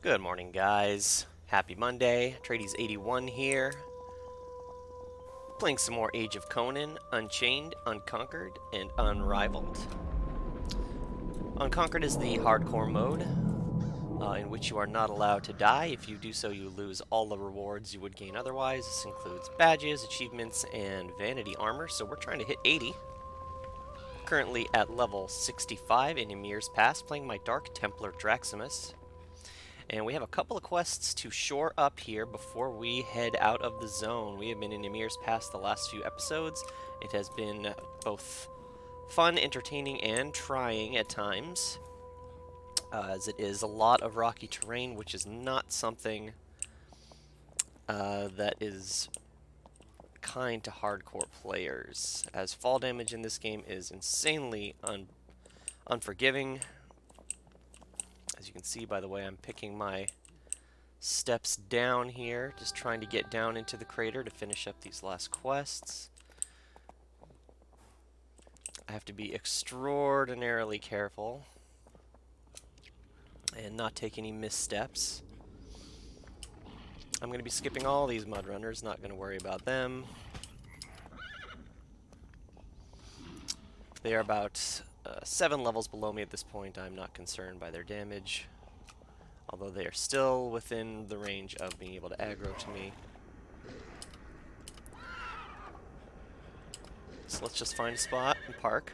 Good morning, guys. Happy Monday. Trades81 here. Playing some more Age of Conan, Unchained, Unconquered, and Unrivaled. Unconquered is the hardcore mode, in which you are not allowed to die. If you do so, you lose all the rewards you would gain otherwise. This includes badges, achievements, and vanity armor, so we're trying to hit 80. Currently at level 65 in Ymirs Pass, playing my Dark Templar Draximus. And we have a couple of quests to shore up here before we head out of the zone. We have been in Ymirs Pass the last few episodes. It has been both fun, entertaining, and trying at times, as it is a lot of rocky terrain, which is not something that is kind to hardcore players, as fall damage in this game is insanely unforgiving. As you can see by the way I'm picking my steps down here, just trying to get down into the crater to finish up these last quests. I have to be extraordinarily careful and not take any missteps. I'm going to be skipping all these mud runners, not going to worry about them. They are about 7 levels below me at this point. I'm not concerned by their damage, although they are still within the range of being able to aggro to me. So let's just find a spot and park.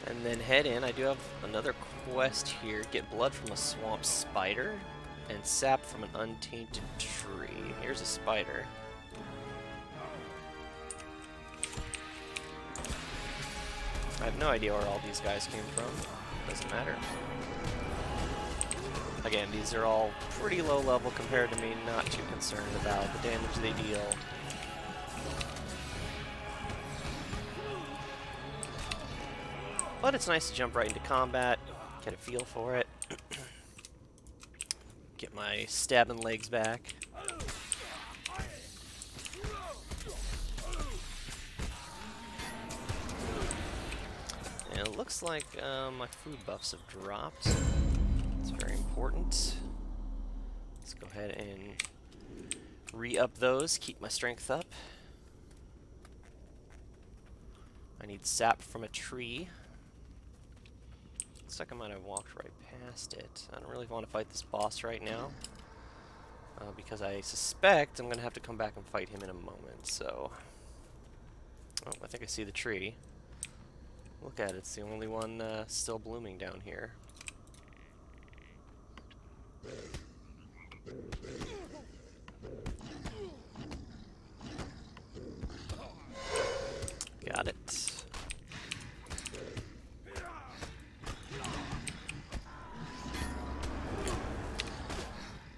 And then head in. I do have another quest here. Get blood from a swamp spider and sap from an untainted tree. Here's a spider. I have no idea where all these guys came from. Doesn't matter. Again, these are all pretty low level compared to me. Not too concerned about the damage they deal. But it's nice to jump right into combat, get a feel for it. Get my stabbing legs back. And it looks like my food buffs have dropped. It's very important. Let's go ahead and re-up those, keep my strength up. I need sap from a tree. Looks like I might have walked right past it. I don't really want to fight this boss right now, because I suspect I'm going to have to come back and fight him in a moment, so... Oh, I think I see the tree. Look at it, it's the only one still blooming down here. Got it.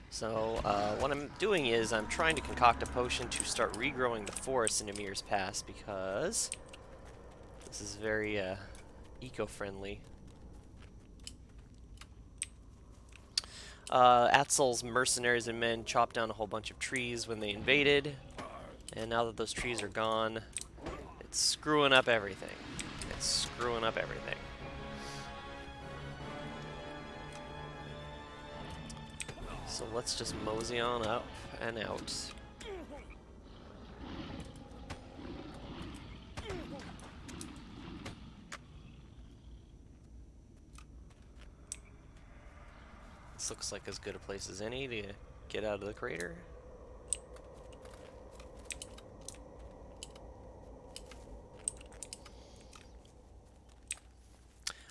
So, what I'm doing is I'm trying to concoct a potion to start regrowing the forest in Ymirs Pass, because this is very eco-friendly. Atzel's mercenaries and men chopped down a whole bunch of trees when they invaded, and now that those trees are gone, it's screwing up everything. It's screwing up everything. So let's just mosey on up and out. This looks like as good a place as any to get out of the crater.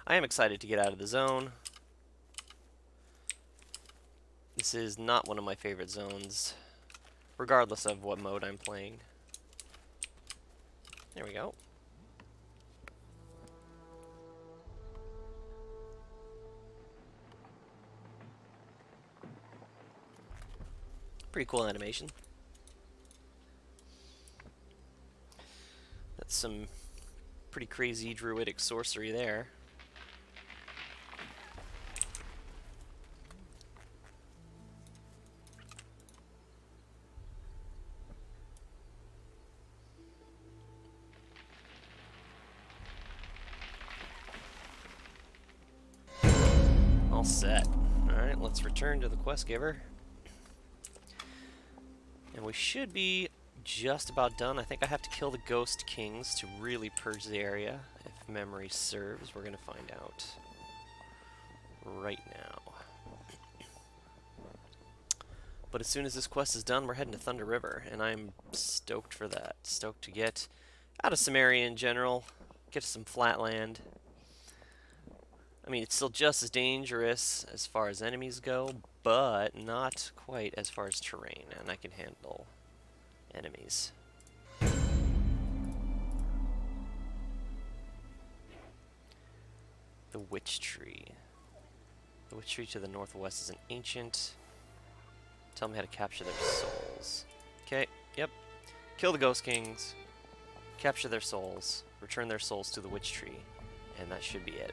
I am excited to get out of the zone. This is not one of my favorite zones, regardless of what mode I'm playing. There we go. Pretty cool animation. That's some pretty crazy druidic sorcery there. set. Alright, let's return to the quest giver. And we should be just about done. I think I have to kill the Ghost Kings to really purge the area. If memory serves, we're going to find out right now. But as soon as this quest is done, we're heading to Thunder River, and I'm stoked for that. Stoked to get out of Samaria in general, get to some flat land. I mean, it's still just as dangerous as far as enemies go, but not quite as far as terrain, and I can handle enemies. The Witch Tree. The Witch Tree to the northwest is an ancient. Tell me how to capture their souls. Okay, yep. Kill the Ghost Kings, capture their souls, return their souls to the Witch Tree, and that should be it.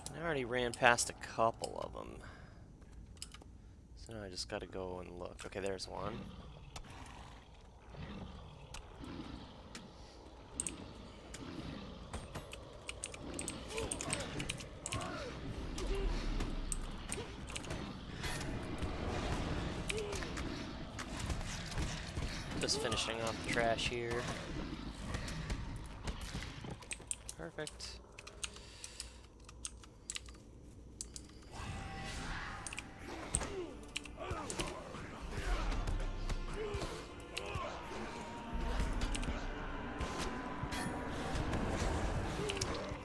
I already ran past a couple of them. So now I just gotta go and look. Okay, there's one. Just finishing off the trash here. Perfect.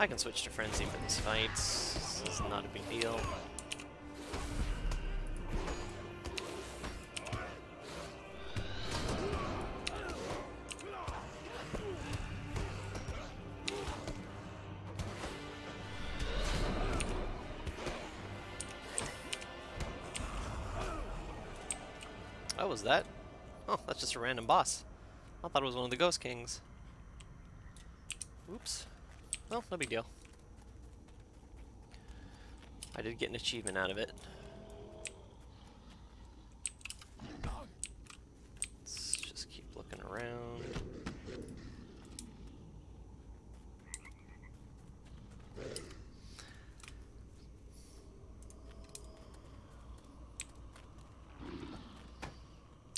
I can switch to Frenzy for these fights. This is not a big deal. Oh, was that? Oh, that's just a random boss. I thought it was one of the Ghost Kings. Oops. Well, no big deal. I did get an achievement out of it. Let's just keep looking around.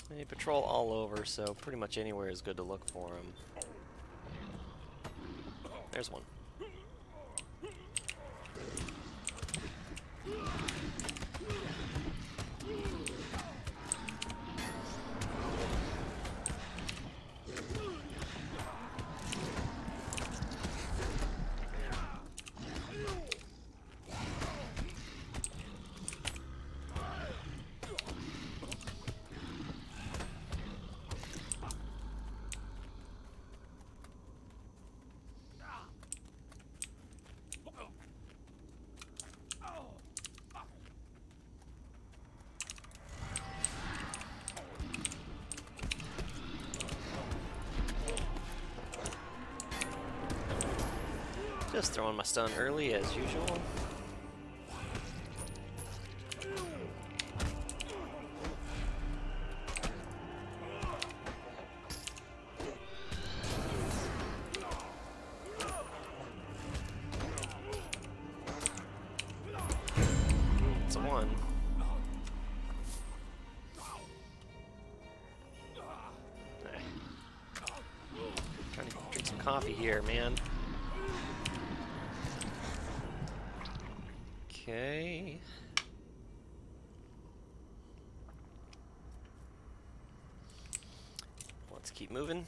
They patrol all over, so pretty much anywhere is good to look for them. There's one. Just throwing my stun early as usual. It's a one. Trying to drink some coffee here, man. Okay. Let's keep moving.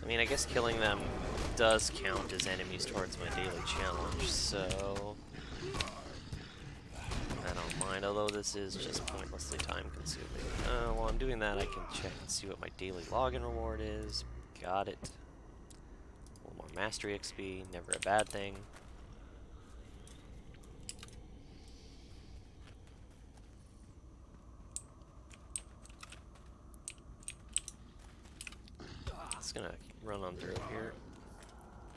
mean, I guess killing them does count as enemies towards my daily challenge, so I don't mind, although this is just pointlessly time-consuming. While I'm doing that, I can check and see what my daily login reward is. Got it. A little more mastery XP, never a bad thing. Just gonna run on through here.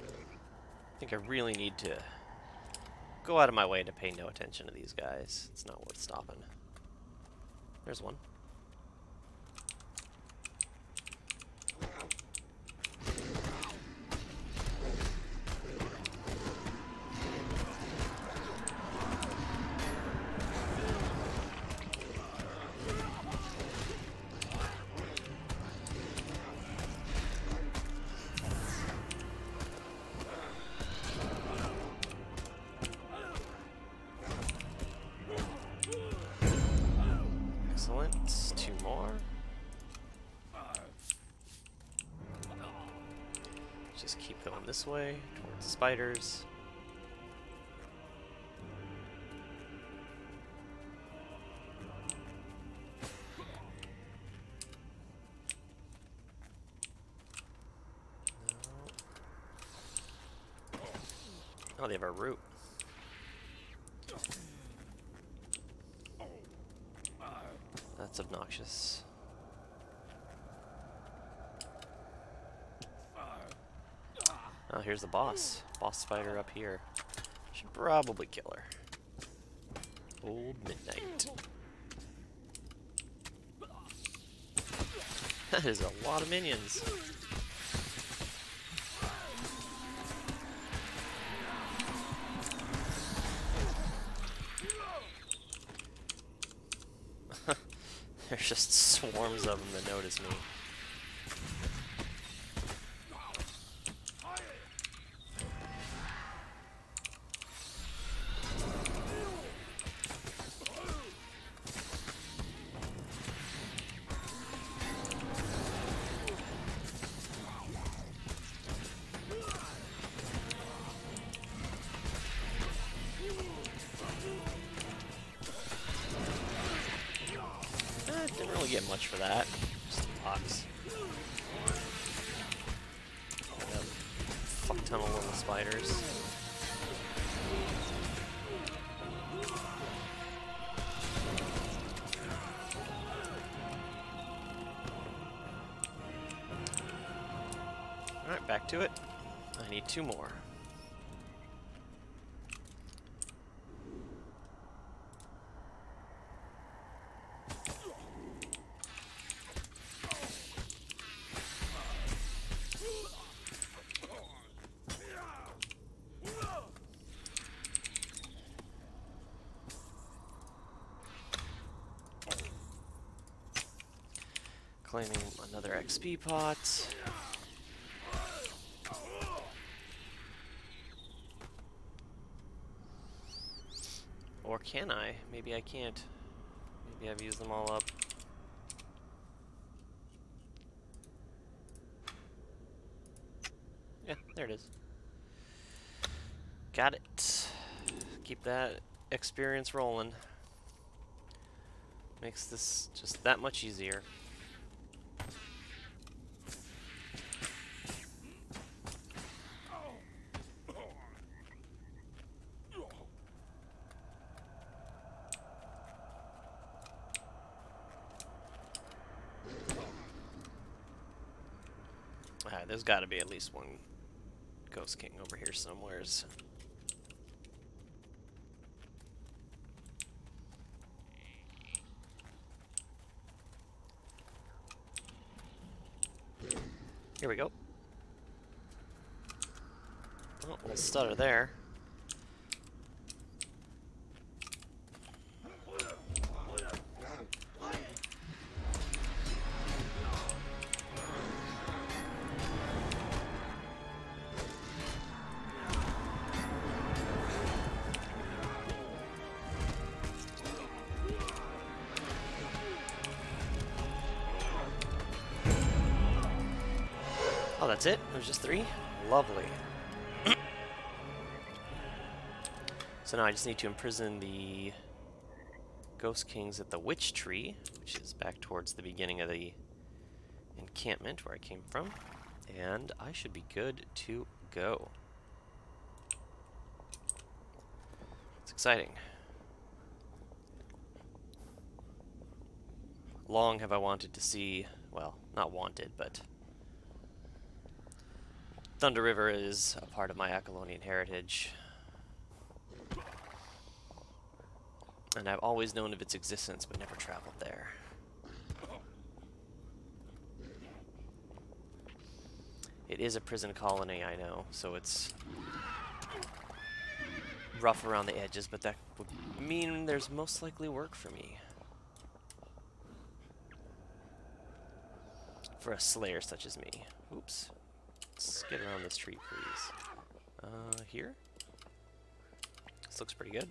I think I really need to go out of my way to pay no attention to these guys. It's not worth stopping. There's one. Excellent. Two more. Just keep going this way, towards the spiders. Oh, they have a root. That's obnoxious. Oh, here's the boss. Boss spider up here. Should probably kill her. Old Midnight. That is a lot of minions. There's just swarms of them that notice me. Didn't really get much for that. Just a box. Got a fuck ton of little spiders. Alright, back to it. I need two more. Claiming another XP pot. Or can I? Maybe I can't. Maybe I've used them all up. Yeah, there it is. Got it. Keep that experience rolling. Makes this just that much easier. There's got to be at least one Ghost King over here somewheres. Here we go. Oh, a little stutter there. that's it? There's just 3? Lovely. So now I just need to imprison the Ghost Kings at the Witch Tree, which is back towards the beginning of the encampment where I came from. And I should be good to go. It's exciting. Long have I wanted to see, well, not wanted, but Thunder River is a part of my Aquilonian heritage. And I've always known of its existence, but never traveled there. It is a prison colony, I know, so it's rough around the edges, but that would mean there's most likely work for me. For a slayer such as me. Oops. Let's get around this tree, please. Here? This looks pretty good.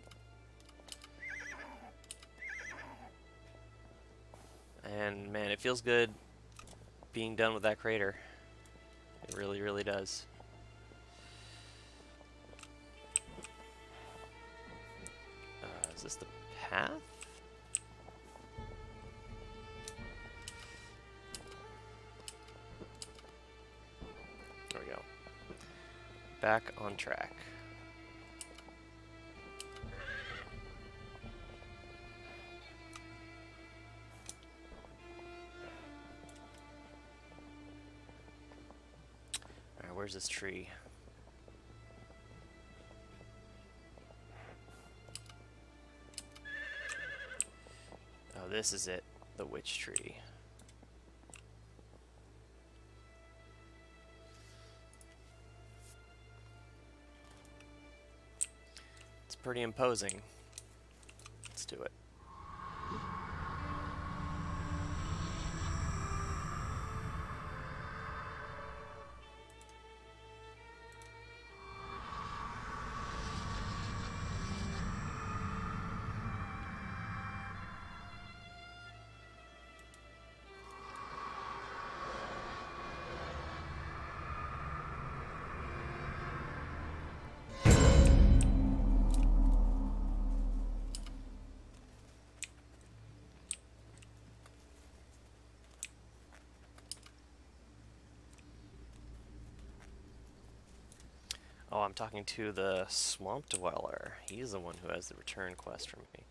And man, it feels good being done with that crater. It really, really does. Is this the path? There we go. Back on track. Alright, where's this tree? Oh, this is it. The witch tree. It's pretty imposing. Let's do it. Oh, I'm talking to the Swamp Dweller. He's the one who has the return quest from me.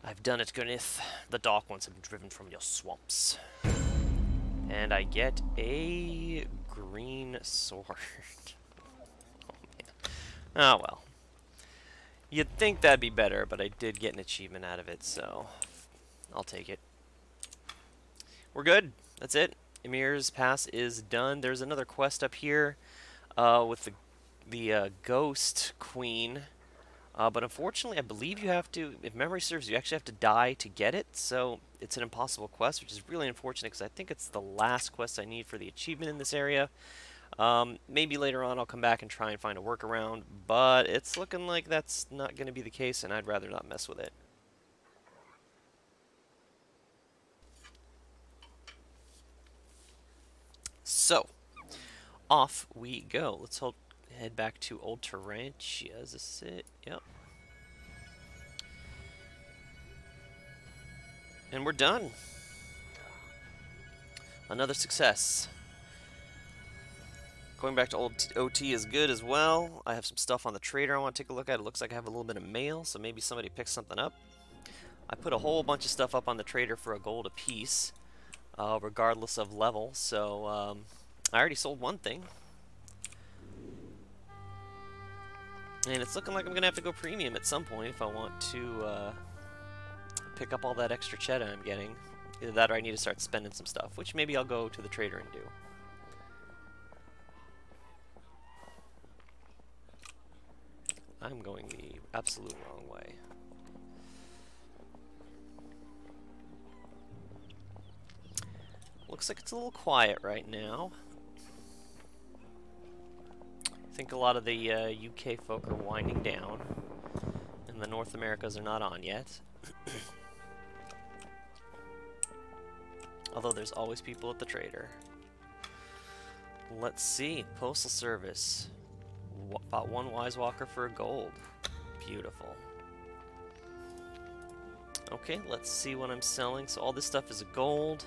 I've done it, Gwyneth. The dark ones have been driven from your swamps. And I get a green sword. Oh, man. Oh, well. You'd think that'd be better, but I did get an achievement out of it, so I'll take it. We're good. That's it. Ymirs Pass is done. There's another quest up here with the Ghost Queen, but unfortunately I believe you have to, if memory serves, you actually have to die to get it, so it's an impossible quest, which is really unfortunate because I think it's the last quest I need for the achievement in this area. Maybe later on I'll come back and try and find a workaround, but it's looking like that's not going to be the case, and I'd rather not mess with it. So, off we go. Let's head back to Old Tarantia. Is this it? Yep. And we're done. Another success. Going back to Old OT is good as well. I have some stuff on the trader I want to take a look at. It looks like I have a little bit of mail, so maybe somebody picks something up. I put a whole bunch of stuff up on the trader for a gold apiece, regardless of level, so I already sold one thing. And it's looking like I'm going to have to go premium at some point if I want to pick up all that extra cheddar I'm getting. Either that or I need to start spending some stuff, which maybe I'll go to the trader and do. I'm going the absolute wrong way. Looks like it's a little quiet right now. I think a lot of the UK folk are winding down, and the North Americas are not on yet. Although there's always people at the trader. Let's see. Postal Service. Bought one Wise Walker for a gold. Beautiful. Okay, let's see what I'm selling. So all this stuff is a gold.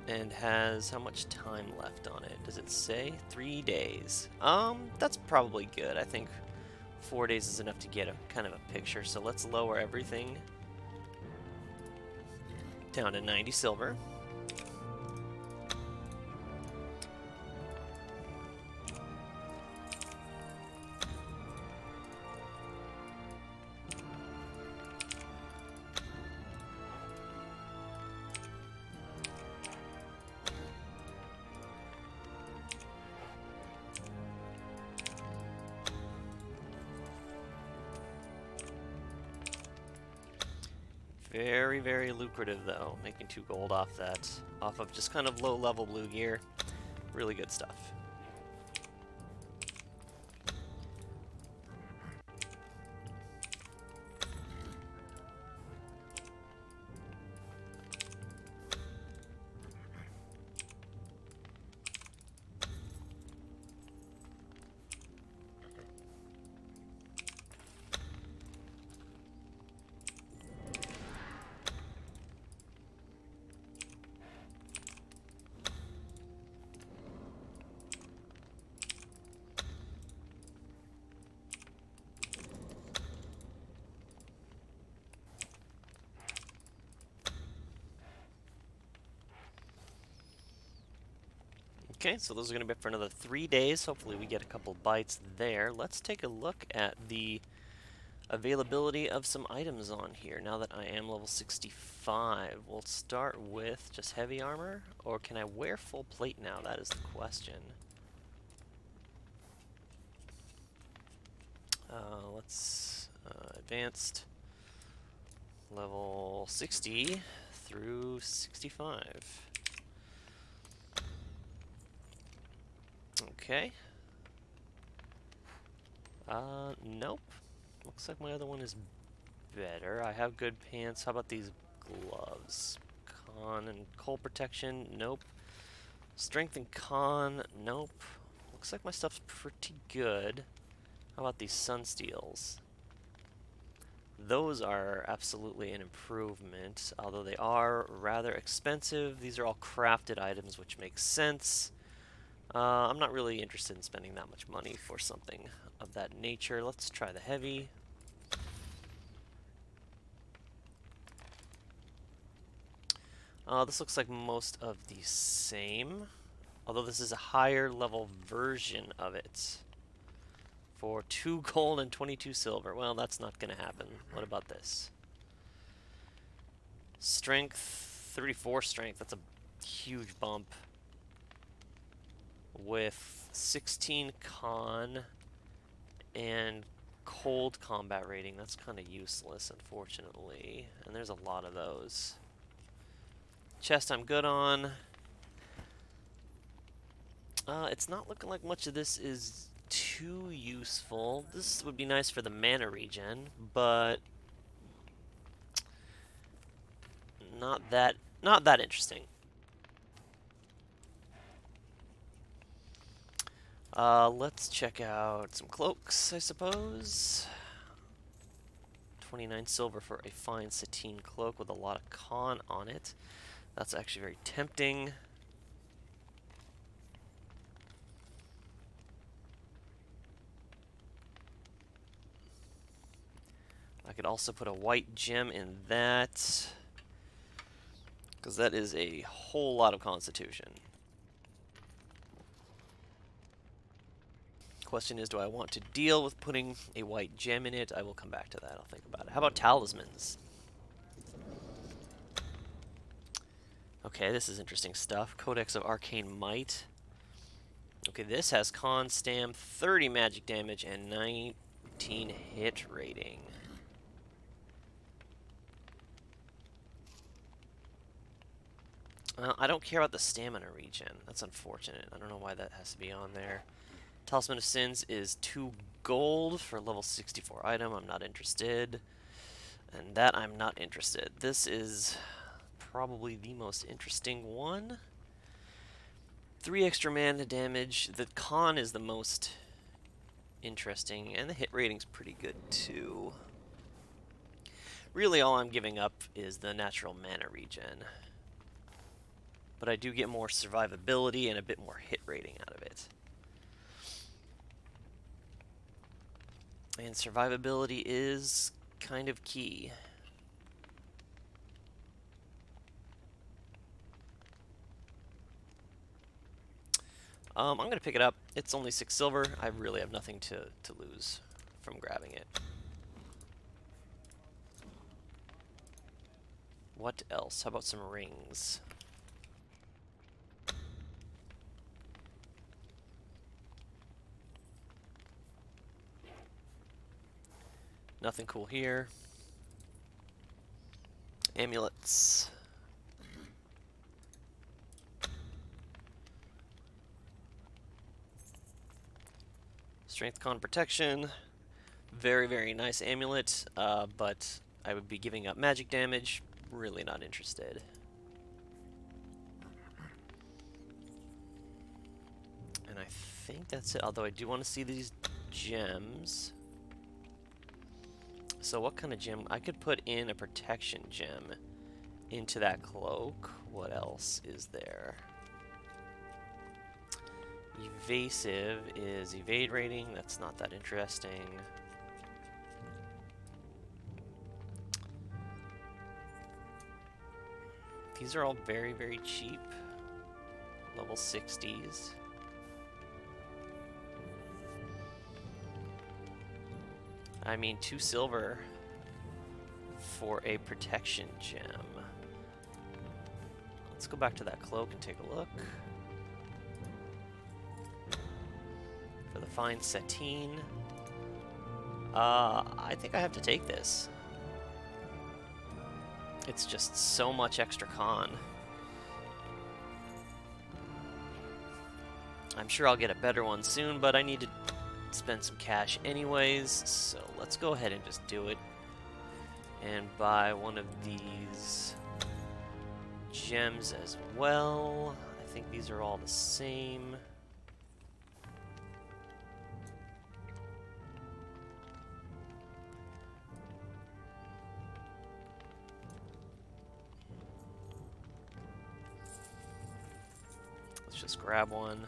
And has how much time left on it? Does it say? 3 days. That's probably good. I think 4 days is enough to get a kind of a picture. So let's lower everything down to 90 silver. Very, very lucrative though, making 2 gold off that, off of just kind of low-level blue gear. Really good stuff. Okay, so those are going to be for another 3 days. Hopefully we get a couple bites there. Let's take a look at the availability of some items on here now that I am level 65. We'll start with just heavy armor, or can I wear full plate now? That is the question. Let's advanced level 60 through 65. Okay. Nope. Looks like my other one is better. I have good pants. How about these gloves? Con and cold protection? Nope. Strength and con? Nope. Looks like my stuff's pretty good. How about these sun steels? Those are absolutely an improvement, although they are rather expensive. These are all crafted items, which makes sense. I'm not really interested in spending that much money for something of that nature. Let's try the heavy. This looks like most of the same, although this is a higher level version of it. For 2 gold and 22 silver. Well, that's not going to happen. What about this? Strength, 34 strength. That's a huge bump. With 16 con and cold combat rating. That's kind of useless, unfortunately. And there's a lot of those. Chest I'm good on. It's not looking like much of this is too useful. This would be nice for the mana regen, but not that interesting. Let's check out some cloaks, I suppose. 29 silver for a fine sateen cloak with a lot of con on it. That's actually very tempting. I could also put a white gem in that, because that is a whole lot of constitution. Question is, do I want to deal with putting a white gem in it? I will come back to that. I'll think about it. How about talismans? Okay, this is interesting stuff. Codex of Arcane Might. Okay, this has con stam, 30 magic damage, and 19 hit rating. I don't care about the stamina regen. That's unfortunate. I don't know why that has to be on there. Talisman of Sins is 2 gold for a level 64 item. I'm not interested. And that I'm not interested. This is probably the most interesting one. 3 extra mana damage. The con is the most interesting, and the hit rating's pretty good too. Really all I'm giving up is the natural mana regen. But I do get more survivability and a bit more hit rating out of it. And survivability is kind of key. I'm going to pick it up. It's only 6 silver. I really have nothing to lose from grabbing it. What else? How about some rings? Nothing cool here. Amulets. Strength, con, protection. Very, very nice amulet, but I would be giving up magic damage. Really not interested. And I think that's it, although I do want to see these gems. So what kind of gem? I could put in a protection gem into that cloak. What else is there? Evasive is evade rating. That's not that interesting. These are all very, very cheap. Level 60s. I mean, 2 silver for a protection gem. Let's go back to that cloak and take a look. For the fine sateen. I think I have to take this. It's just so much extra con. I'm sure I'll get a better one soon, but I need to spend some cash anyways, so let's go ahead and just do it and buy one of these gems as well. I think these are all the same. Let's just grab one.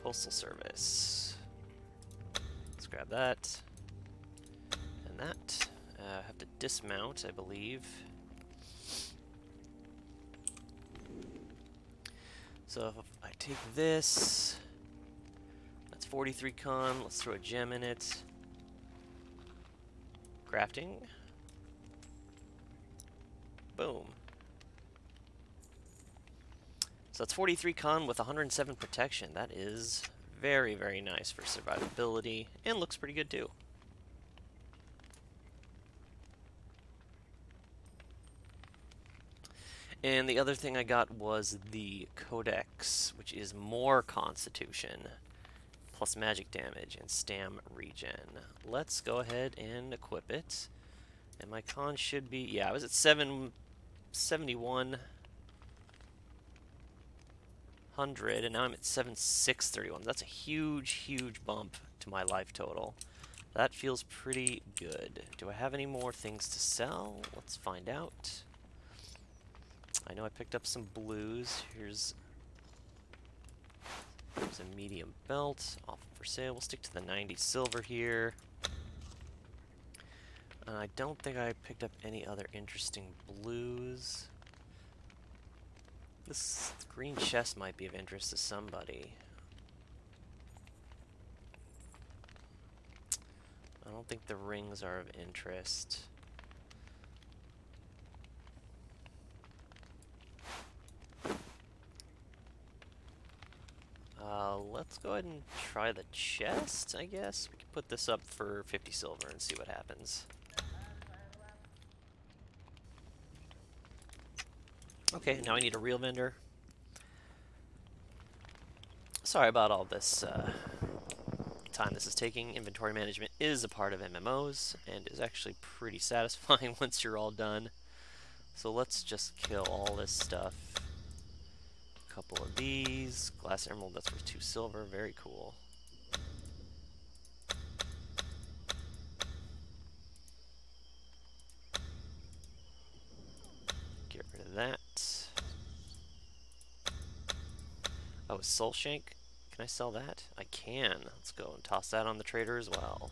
Postal Service. Let's grab that. And that. I have to dismount, I believe. So if I take this, that's 43 con. Let's throw a gem in it. Crafting. Boom. So that's 43 con with 107 protection. That is very, very nice for survivability, and looks pretty good too. And the other thing I got was the Codex, which is more Constitution, plus magic damage and stam regen. Let's go ahead and equip it. And my con should be, yeah, I was at 771. 100, and now I'm at 7631. That's a huge, huge bump to my life total. That feels pretty good. Do I have any more things to sell? Let's find out. I know I picked up some blues. Here's a medium belt, off for sale. We'll stick to the 90 silver here. And I don't think I picked up any other interesting blues. This green chest might be of interest to somebody. I don't think the rings are of interest. Let's go ahead and try the chest, I guess. We can put this up for 50 silver and see what happens. Okay, now I need a real vendor. Sorry about all this time this is taking. Inventory management is a part of MMOs and is actually pretty satisfying once you're all done. So let's just kill all this stuff. Couple of these. Glass emerald, that's worth 2 silver. Very cool. Get rid of that. Oh, soul shank. Can I sell that? I can. Let's go and toss that on the trader as well.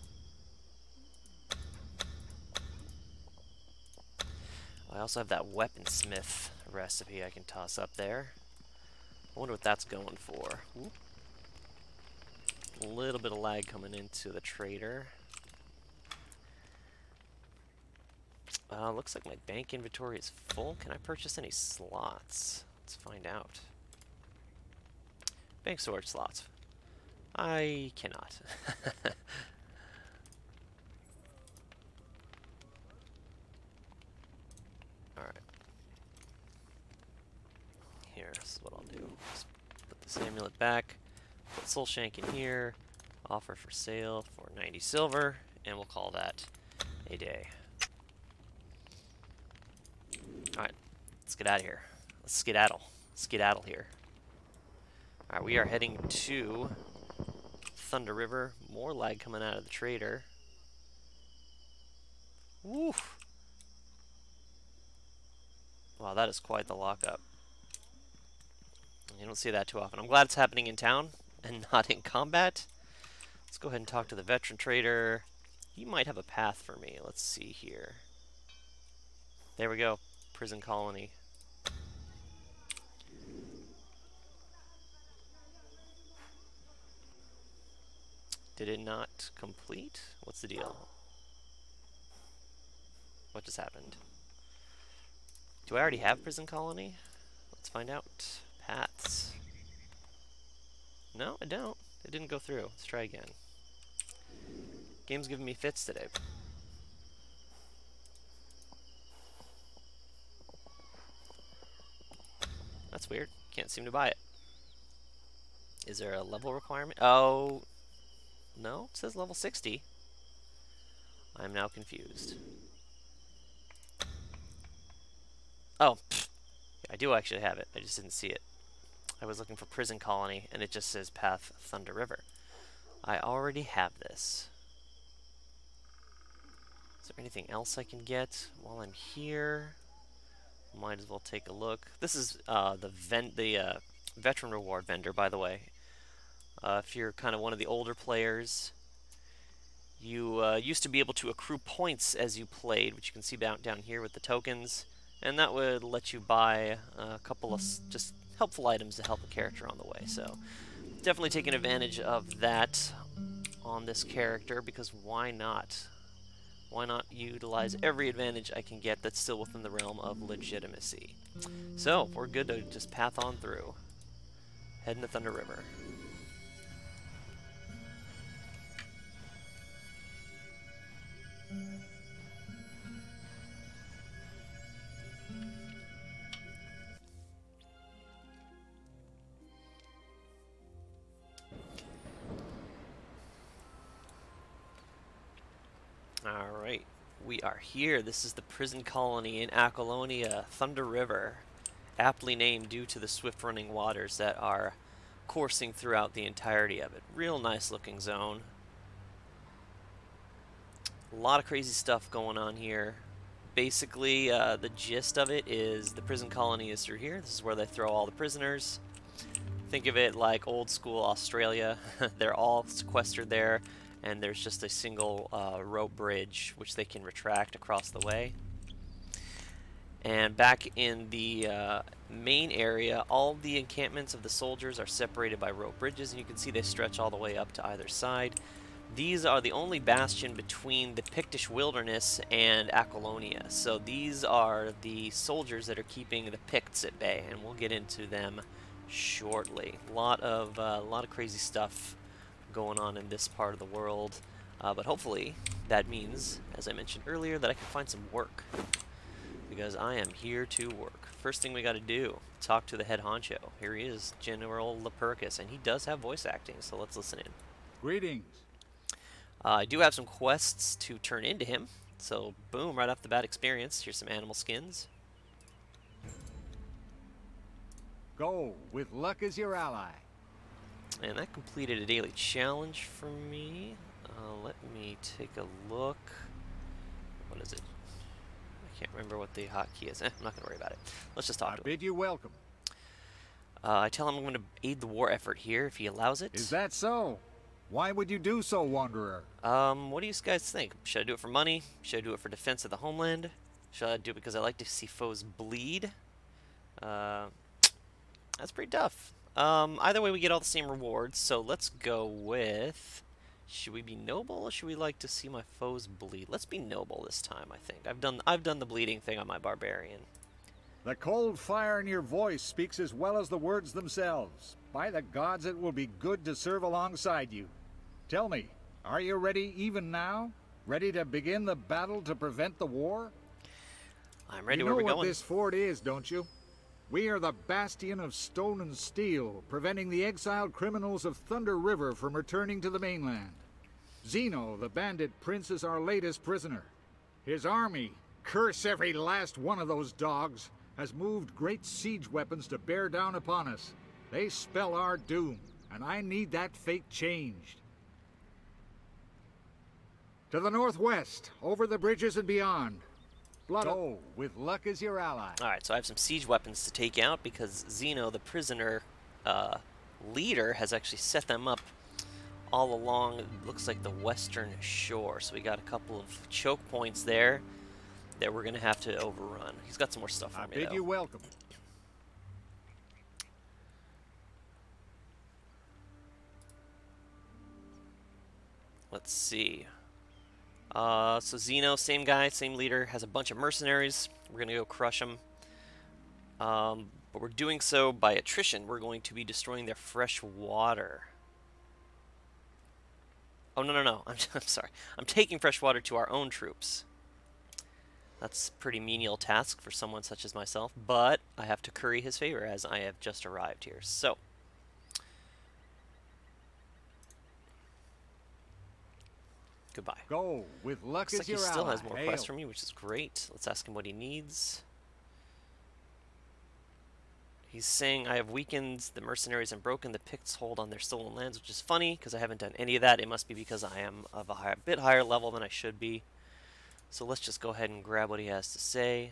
I also have that weaponsmith recipe I can toss up there. I wonder what that's going for. Ooh. A little bit of lag coming into the trader. Looks like my bank inventory is full. Can I purchase any slots? Let's find out. Bank storage slots. I cannot. Alright. Here, this is what I'll do. Just put this amulet back. Put soul shank in here. Offer for sale for 90 silver. And we'll call that a day. Alright. Let's get out of here. Let's skedaddle. Skedaddle here. Alright, we are heading to Thunder River. More lag coming out of the trader. Woof! Wow, that is quite the lockup. You don't see that too often. I'm glad it's happening in town and not in combat. Let's go ahead and talk to the veteran trader. He might have a path for me. Let's see here. There we go. Prison colony. Did it not complete? What's the deal? What just happened? Do I already have prison colony? Let's find out. Paths. No, I don't. It didn't go through. Let's try again. Game's giving me fits today. That's weird. Can't seem to buy it. Is there a level requirement? Oh, no. It says level 60. I'm now confused. Oh, pfft. I do actually have it. I just didn't see it. I was looking for prison colony, and it just says Path Thunder River. I already have this. Is there anything else I can get while I'm here? Might as well take a look. This is the veteran reward vendor, by the way. If you're kind of one of the older players, you used to be able to accrue points as you played, which you can see down here with the tokens, and that would let you buy a couple of just helpful items to help a character on the way. So definitely taking advantage of that on this character, because why not? Why not utilize every advantage I can get that's still within the realm of legitimacy? So we're good to just path on through. Heading to Thunder River. Alright, we are here. This is the prison colony in Aquilonia, Thunder River. Aptly named due to the swift running waters that are coursing throughout the entirety of it. Real nice looking zone. A lot of crazy stuff going on here. Basically, the gist of it is the prison colony is through here. This is where they throw all the prisoners. Think of it like old school Australia. They're all sequestered there, and there's just a single rope bridge which they can retract across the way. And back in the main area, all the encampments of the soldiers are separated by rope bridges, and you can see they stretch all the way up to either side. These are the only bastion between the Pictish wilderness and Aquilonia. So these are the soldiers that are keeping the Picts at bay, and we'll get into them shortly. A lot of crazy stuff going on in this part of the world, but hopefully that means, as I mentioned earlier, that I can find some work, because I am here to work. First thing we got to do, talk to the head honcho. Here he is, General Lupercus, and he does have voice acting, so let's listen in. Greetings. I do have some quests to turn into him, so boom, right off the bat experience. Here's some animal skins. Go, with luck as your ally. And that completed a daily challenge for me. Let me take a look. What is it? I can't remember what the hotkey is. I'm not going to worry about it. Let's just talk to him. I bid you welcome. I tell him I'm going to aid the war effort here if he allows it. Is that so? Why would you do so, Wanderer? What do you guys think? Should I do it for money? Should I do it for defense of the homeland? Should I do it because I like to see foes bleed? That's pretty tough. Either way, we get all the same rewards, so let's go with... Should we be noble, or should we like to see my foes bleed? Let's be noble this time, I think. I've done the bleeding thing on my barbarian. The cold fire in your voice speaks as well as the words themselves. By the gods, it will be good to serve alongside you. Tell me, are you ready even now? Ready to begin the battle to prevent the war? I'm ready where we're going. You know what this fort is, don't you? We are the bastion of stone and steel, preventing the exiled criminals of Thunder River from returning to the mainland. Zeno, the bandit prince, is our latest prisoner. His army, curse every last one of those dogs, has moved great siege weapons to bear down upon us. They spell our doom, and I need that fate changed. To the northwest, over the bridges and beyond. Go, with luck as your ally. Alright, so I have some siege weapons to take out because Zeno, the prisoner leader, has actually set them up all along, looks like the western shore. So we got a couple of choke points there that we're going to have to overrun. He's got some more stuff for me, though. I bid you welcome. Let's see. So Zeno, same guy, same leader, has a bunch of mercenaries. We're going to go crush them. But we're doing so by attrition. We're going to be destroying their fresh water. Oh, no. I'm sorry. I'm taking fresh water to our own troops. That's a pretty menial task for someone such as myself, but I have to curry his favor as I have just arrived here. So, goodbye. Go, with luck Looks as like your he still ally. has more quests for me, which is great. Let's ask him what he needs. He's saying, I have weakened the mercenaries and broken the Picts' hold on their stolen lands, which is funny, because I haven't done any of that. It must be because I am of a bit higher level than I should be. So let's just go ahead and grab what he has to say.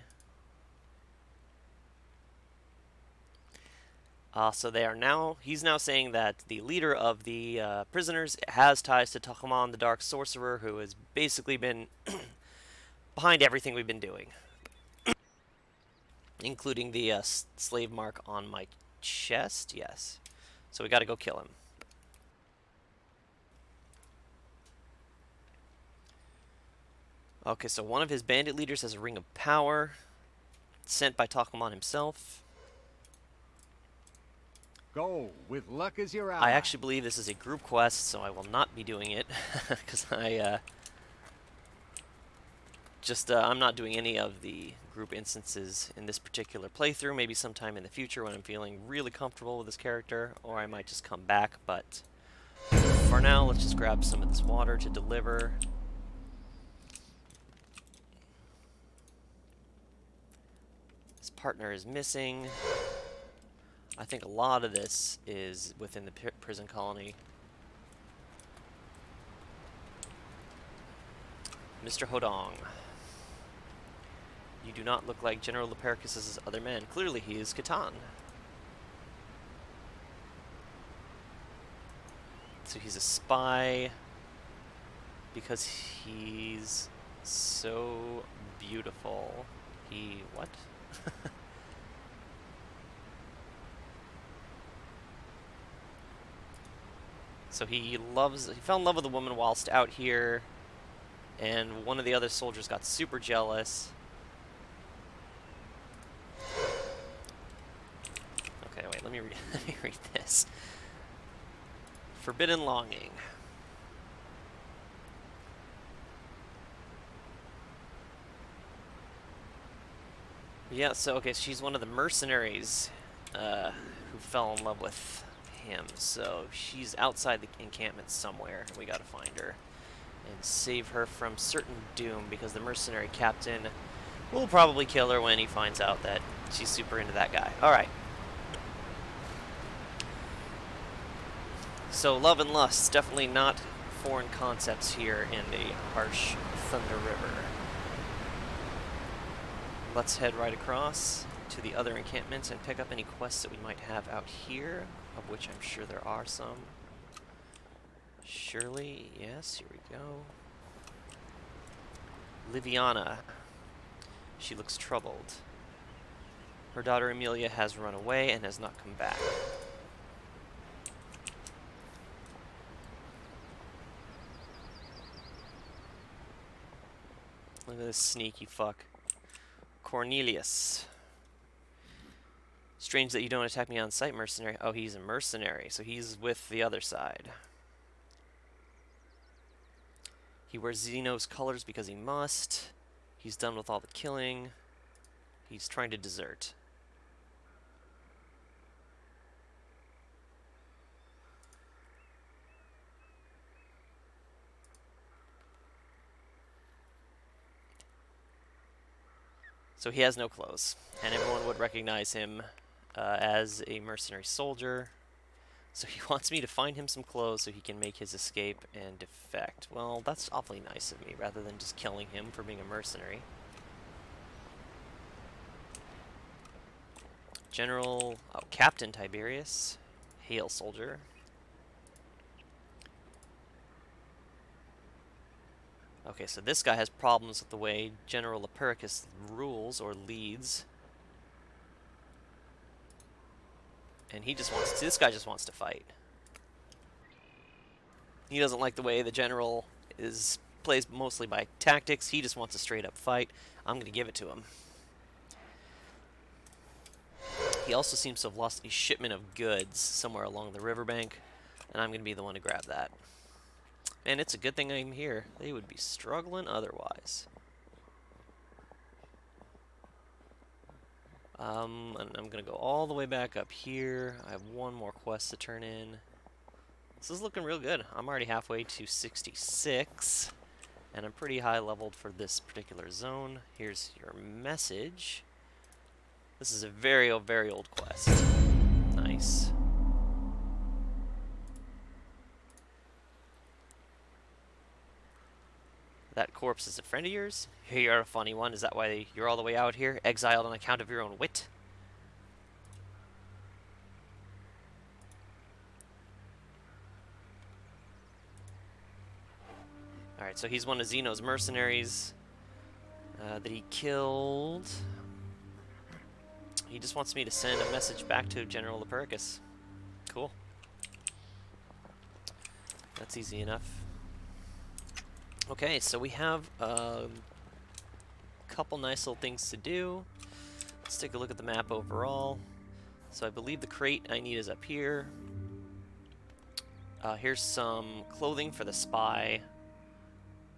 So they are now, he's now saying that the leader of the prisoners has ties to Tachaman, the Dark Sorcerer, who has basically been behind everything we've been doing. Including the slave mark on my chest, yes. So we gotta go kill him. Okay, so one of his bandit leaders has a ring of power, sent by Tachaman himself. Go, with luck as your ally. I actually believe this is a group quest, so I will not be doing it, because I'm not doing any of the group instances in this particular playthrough. Maybe sometime in the future when I'm feeling really comfortable with this character, or I might just come back, but for now, let's just grab some of this water to deliver. His partner is missing. I think a lot of this is within the prison colony. Mr. Hodong. You do not look like General Lupercus's other men. Clearly he is Catan. So he's a spy because he's so beautiful. What? So he fell in love with a woman whilst out here, and one of the other soldiers got super jealous. Okay, wait, let me read this. Forbidden longing. Yeah, so, okay, she's one of the mercenaries who fell in love with him. So she's outside the encampment somewhere. We gotta find her and save her from certain doom, because the mercenary captain will probably kill her when he finds out that she's super into that guy. Alright. So love and lust, definitely not foreign concepts here in the harsh Thunder River. Let's head right across to the other encampments and pick up any quests that we might have out here, of which I'm sure there are some. Surely, yes, here we go. Liviana. She looks troubled. Her daughter Amelia has run away and has not come back. Look at this sneaky fuck. Cornelius. Strange that you don't attack me on sight, mercenary. Oh, he's a mercenary, so he's with the other side. He wears Zeno's colors because he must. He's done with all the killing. He's trying to desert. So he has no clothes, and everyone would recognize him as a mercenary soldier. So he wants me to find him some clothes so he can make his escape and defect. Well, that's awfully nice of me, rather than just killing him for being a mercenary. General, oh, Captain Tiberius, hail soldier. Okay, so this guy has problems with the way General Epiricus rules or leads. And he just wants to, this guy just wants to fight. He doesn't like the way the general plays mostly by tactics. He just wants a straight up fight. I'm going to give it to him. He also seems to have lost a shipment of goods somewhere along the riverbank, and I'm going to be the one to grab that. Man, it's a good thing I'm here. They would be struggling otherwise. And I'm going to go all the way back up here. I have one more quest to turn in. This is looking real good. I'm already halfway to 66, and I'm pretty high leveled for this particular zone. Here's your message. This is a very old quest. Nice. That corpse is a friend of yours? You're a funny one. Is that why you're all the way out here? Exiled on account of your own wit? Alright, so he's one of Zeno's mercenaries that he killed. He just wants me to send a message back to General Epiricus. Cool. That's easy enough. Okay, so we have a couple nice little things to do. Let's take a look at the map overall. So I believe the crate I need is up here. Here's some clothing for the spy.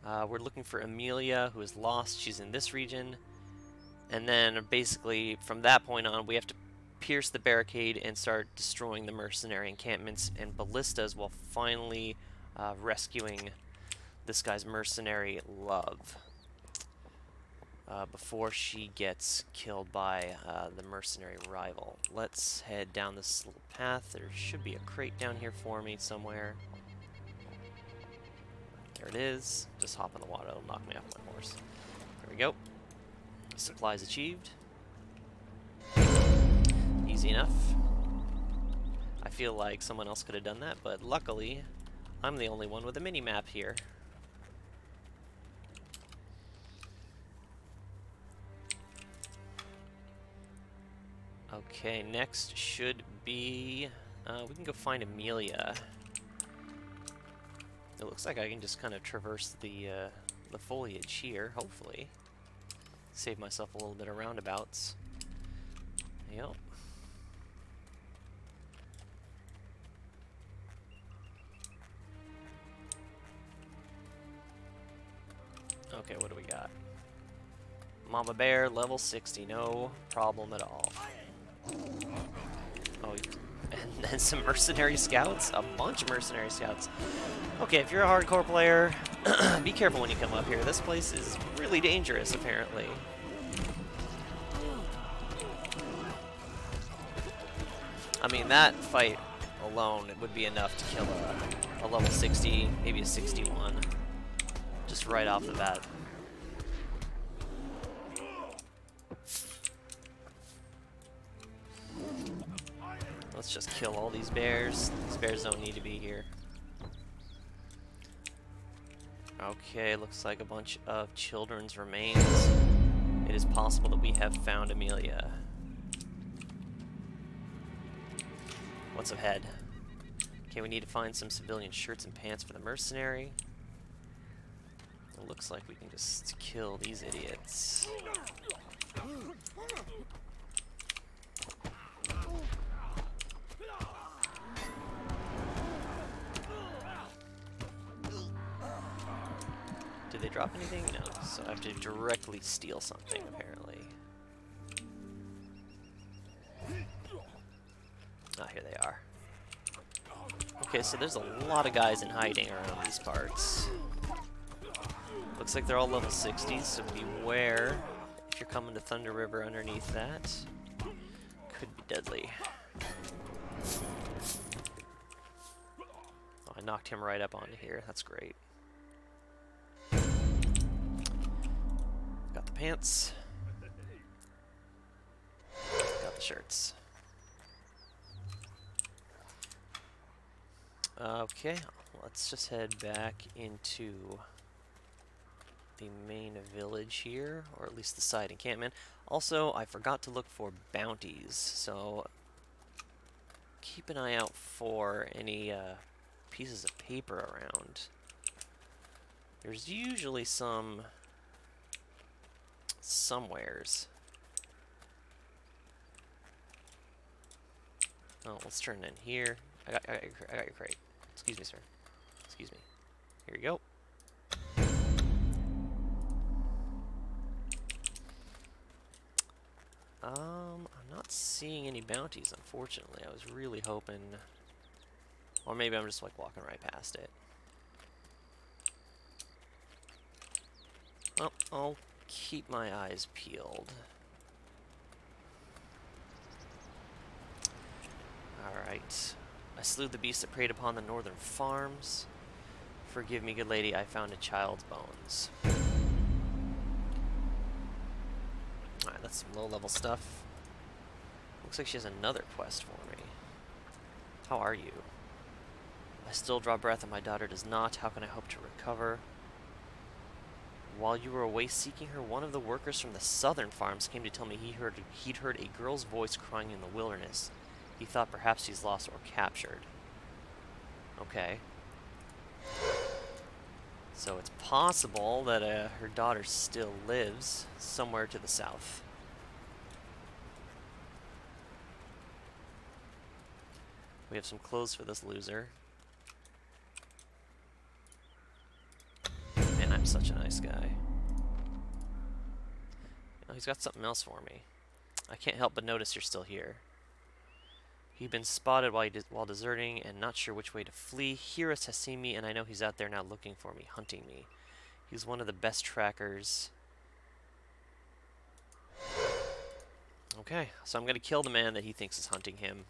We're looking for Amelia, who is lost. She's in this region. And then basically from that point on, we have to pierce the barricade and start destroying the mercenary encampments and ballistas while finally rescuing this guy's mercenary love before she gets killed by the mercenary rival. Let's head down this little path. There should be a crate down here for me somewhere. There it is. Just hop in the water. It'll knock me off my horse. There we go. Supplies achieved. Easy enough. I feel like someone else could have done that, but luckily I'm the only one with a mini-map here. Okay, next should be... we can go find Amelia. It looks like I can just kind of traverse the foliage here, hopefully. Save myself a little bit of roundabouts. Yep. Okay, what do we got? Mama Bear, level 60, no problem at all. Oh, and some mercenary scouts? A bunch of mercenary scouts. Okay, if you're a hardcore player, be careful when you come up here. This place is really dangerous, apparently. I mean, that fight alone, it would be enough to kill a level 60, maybe a 61, just right off the bat. Let's just kill all these bears. These bears don't need to be here. Okay, looks like a bunch of children's remains. It is possible that we have found Amelia. What's ahead? Okay, we need to find some civilian shirts and pants for the mercenary. It looks like we can just kill these idiots. Did they drop anything? No, so I have to directly steal something, apparently. Ah, here they are. Okay, so there's a lot of guys in hiding around these parts. Looks like they're all level 60s, so beware if you're coming to Thunder River underneath that. Could be deadly. Oh, I knocked him right up onto here. That's great. Got the pants. Got the shirts. Okay, let's just head back into the main village here, or at least the side encampment. Also, I forgot to look for bounties, so keep an eye out for any pieces of paper around. There's usually some somewheres. Oh, let's turn it in here. I got your crate. Excuse me, sir. Excuse me. Here you go. I'm not seeing any bounties, unfortunately. I was really hoping... Or maybe I'm just, like, walking right past it. Well, I'll keep my eyes peeled. Alright. I slew the beast that preyed upon the northern farms. Forgive me, good lady, I found a child's bones. Alright, that's some low-level stuff. Looks like she has another quest for me. How are you? I still draw breath and my daughter does not. How can I hope to recover? While you were away seeking her, one of the workers from the southern farms came to tell me he'd heard a girl's voice crying in the wilderness. He thought perhaps she's lost or captured. Okay. So it's possible that her daughter still lives somewhere to the south. We have some clothes for this loser. Man, I'm such a nice guy. Oh, he's got something else for me. I can't help but notice you're still here. You've been spotted while deserting and not sure which way to flee. Ymirs has seen me, and I know he's out there now looking for me, hunting me. He's one of the best trackers. Okay, so I'm going to kill the man that he thinks is hunting him.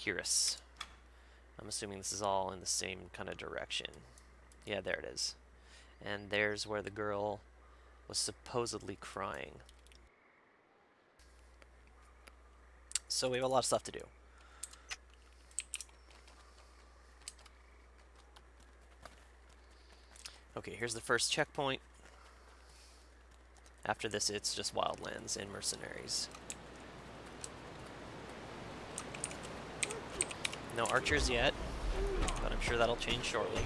Ymirs. I'm assuming this is all in the same kind of direction. Yeah, there it is. And there's where the girl was supposedly crying. So we have a lot of stuff to do. Okay, here's the first checkpoint. After this, it's just wildlands and mercenaries. No archers yet, but I'm sure that'll change shortly.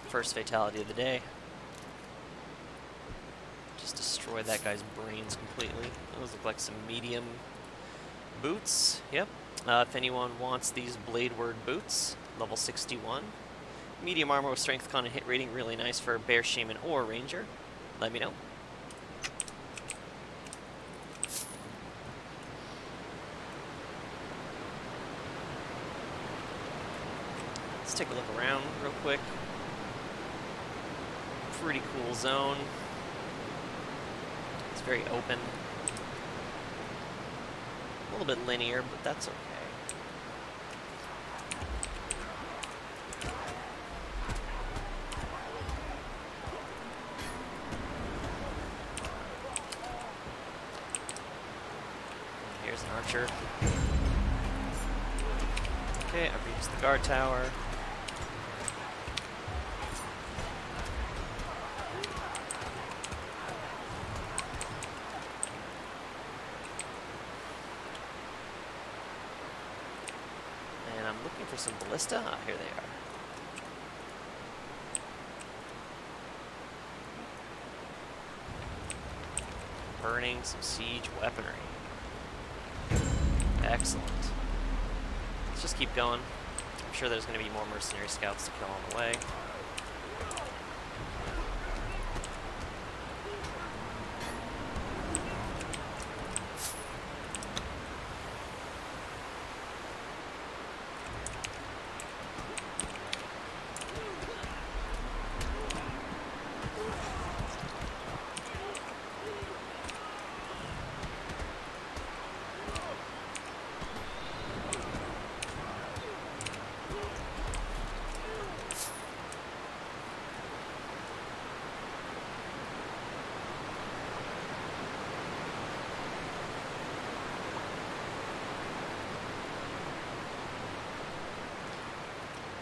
First fatality of the day. Just destroy that guy's brains completely. Those look like some medium boots. Yep. If anyone wants these Blade Word boots, level 61. Medium armor with strength, con, and hit rating, really nice for bear, shaman, or ranger. Let me know. Let's take a look around real quick. Pretty cool zone. It's very open. A little bit linear, but that's okay. And here's an archer. Okay, I've reached the guard tower. For some ballista? Ah, here they are. Burning some siege weaponry. Excellent. Let's just keep going. I'm sure there's going to be more mercenary scouts to kill on the way.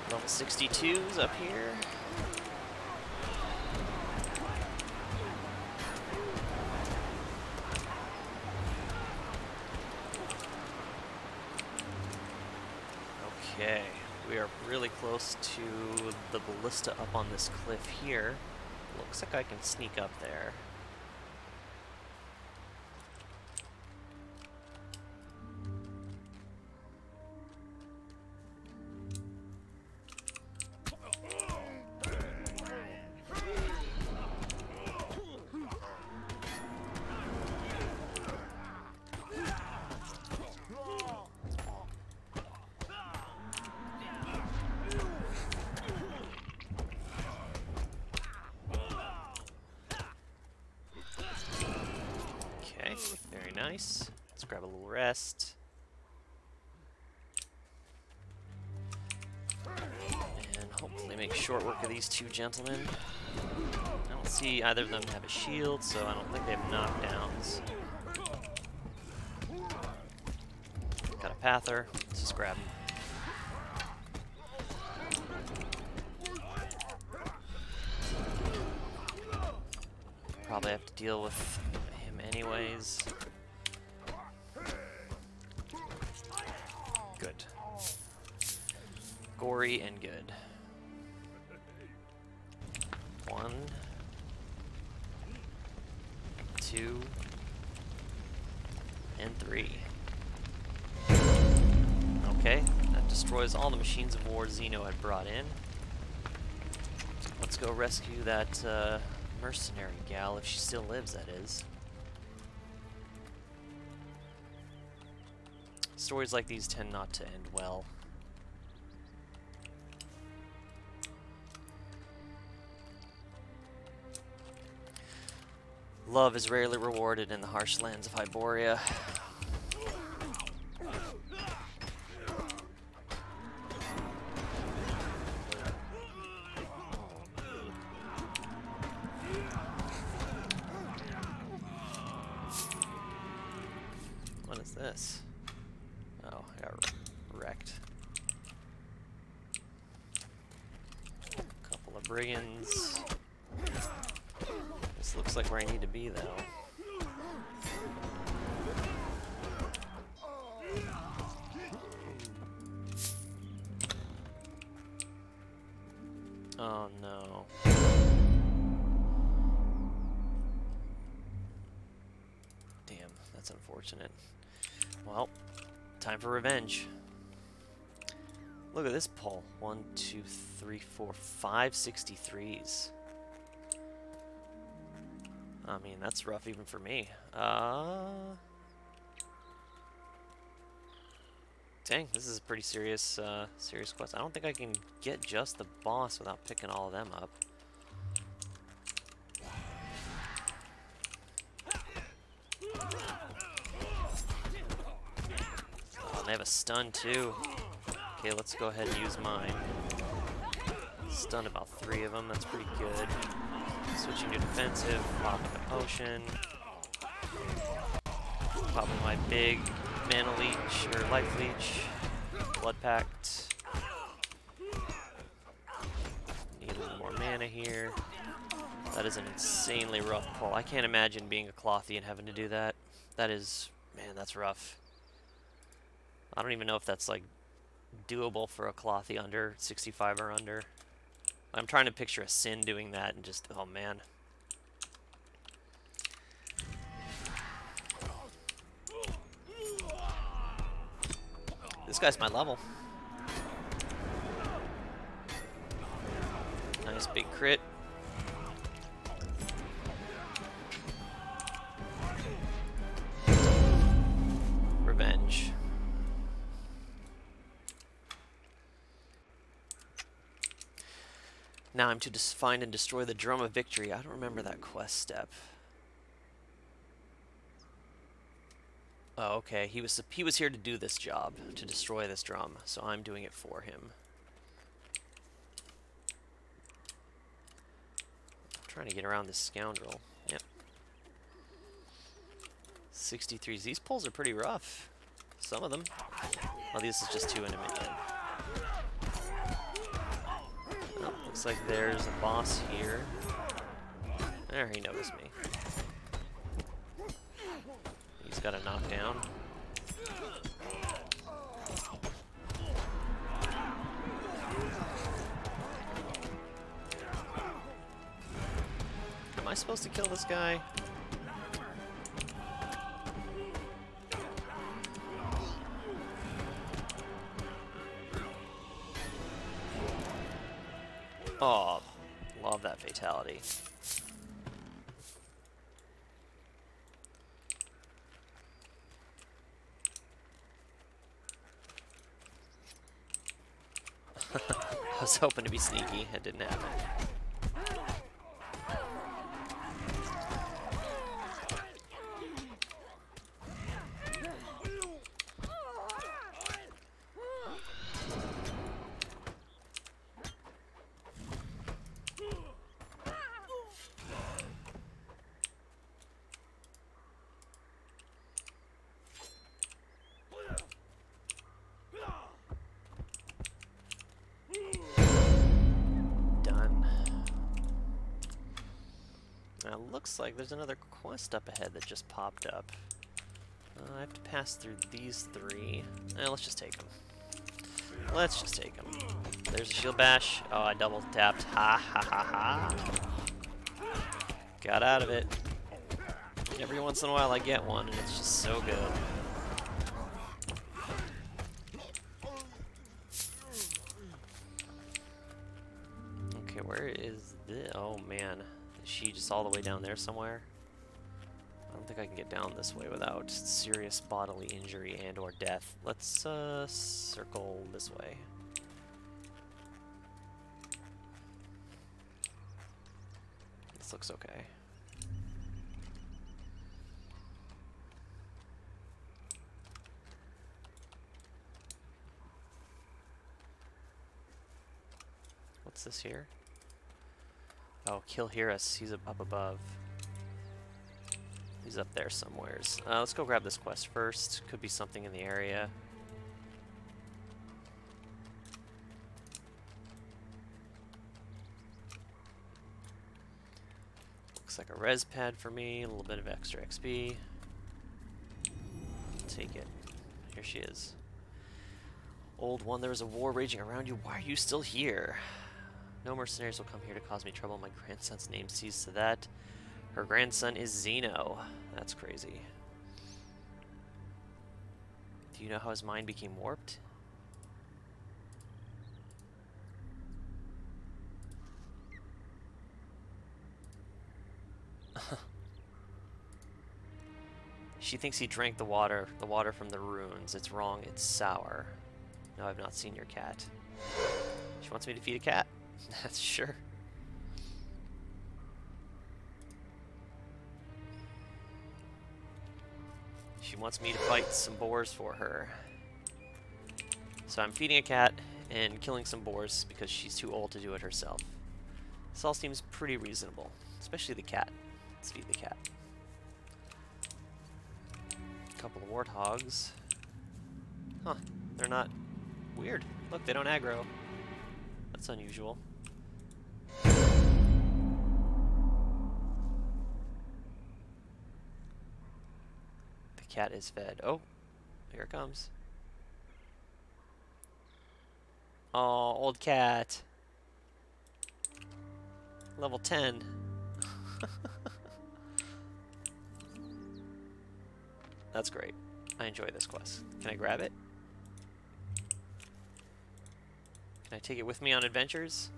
Level 62's up here. Okay, we are really close to the ballista up on this cliff here. Looks like I can sneak up there. Nice. Let's grab a little rest. And hopefully make short work of these two gentlemen. I don't see either of them have a shield, so I don't think they have knockdowns. Got a pather. Let's just grab him. Probably have to deal with him anyways. Good. Gory and good. 1, 2, and 3. Okay, that destroys all the machines of war Zeno had brought in. Let's go rescue that mercenary gal, if she still lives, that is. Stories like these tend not to end well. Love is rarely rewarded in the harsh lands of Hyboria. What is this? Oh, I got wrecked. Couple of brigands. This looks like where I need to be, though. Oh no. Damn, that's unfortunate. Well, time for revenge. Look at this pull. 1, 2, 3, 4, 5 63s. I mean, that's rough even for me. Dang, this is a pretty serious, serious quest. I don't think I can get just the boss without picking all of them up. Oh, and they have a stun too. Okay, let's go ahead and use mine. Stun about 3 of them, that's pretty good. Switching to defensive, popping the potion. Popping my big mana leech, or life leech. Blood pact. Need a little more mana here. That is an insanely rough pull. I can't imagine being a Clothy and having to do that. That is, man, that's rough. I don't even know if that's like doable for a Clothy under 65 or under. I'm trying to picture a Sin doing that and just, oh man. This guy's my level. Nice big crit. Revenge. Now I'm to find and destroy the Drum of Victory. I don't remember that quest step. Oh, okay. He was here to do this job, to destroy this drum, so I'm doing it for him. I'm trying to get around this scoundrel. Yep. 63s. These pulls are pretty rough. Some of them. Oh, this is just 2 in a minion. Oh, looks like there's a boss here. There, he noticed me. He's got a knockdown. Am I supposed to kill this guy? Oh, love that fatality. I was hoping to be sneaky, it didn't happen. Now it looks like there's another quest up ahead that just popped up. I have to pass through these 3. Let's just take them. Let's just take them. There's a shield bash. Oh, I double tapped. Ha ha ha ha. Got out of it. Every once in a while I get one, and it's just so good. Okay, where is this? Oh man. Is she just all the way down there somewhere? I don't think I can get down this way without serious bodily injury and or death. Let's circle this way. This looks okay. What's this here? Oh, kill Ymirs. He's up above. He's up there somewheres. Let's go grab this quest first. Could be something in the area. Looks like a res pad for me. A little bit of extra XP. Take it. Here she is. Old one, there is a war raging around you. Why are you still here? No mercenaries will come here to cause me trouble. My grandson's name sees to that. Her grandson is Zeno. That's crazy. Do you know how his mind became warped? She thinks he drank the water from the ruins. It's wrong, it's sour. No, I've not seen your cat. She wants me to feed a cat? That's sure. She wants me to fight some boars for her. So I'm feeding a cat and killing some boars because she's too old to do it herself. This all seems pretty reasonable, especially the cat. Let's feed the cat. A couple of warthogs. Huh, they're not weird. Look, they don't aggro. That's unusual. The cat is fed. Oh, here it comes. Oh, old cat. Level 10. That's great. I enjoy this quest. Can I grab it? Can I take it with me on adventures?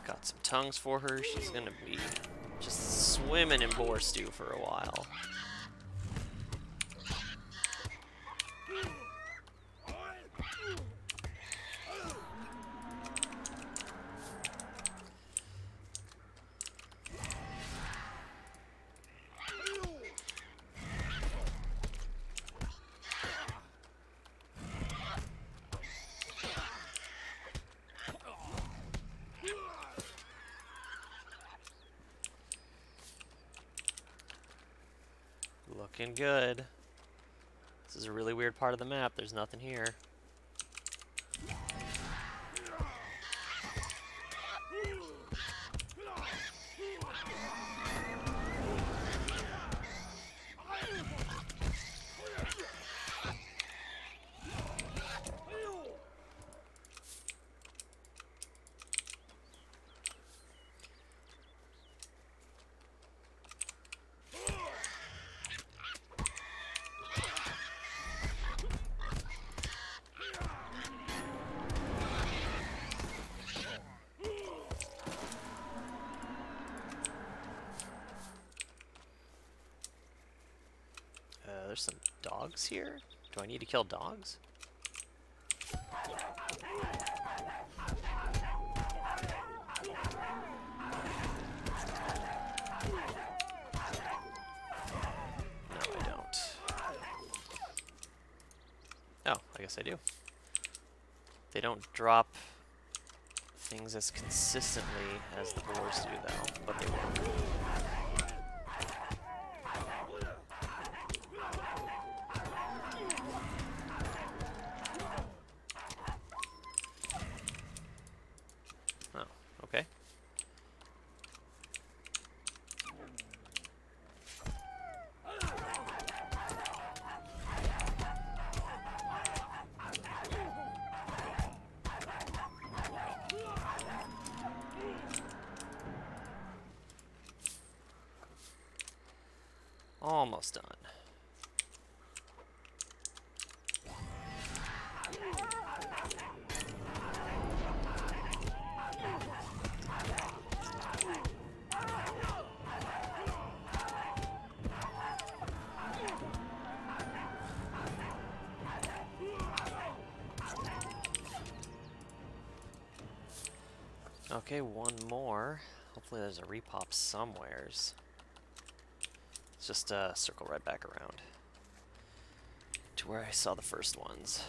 Got some tongues for her. She's gonna be just swimming in boar stew for a while. Looking good. This is a really weird part of the map. There's nothing here. There's some dogs here? Do I need to kill dogs? No, I don't. Oh, I guess I do. They don't drop things as consistently as the boars do, though, but they work. Okay. Almost done. Okay, one more. Hopefully there's a repop somewheres. Let's just circle right back around to where I saw the first ones.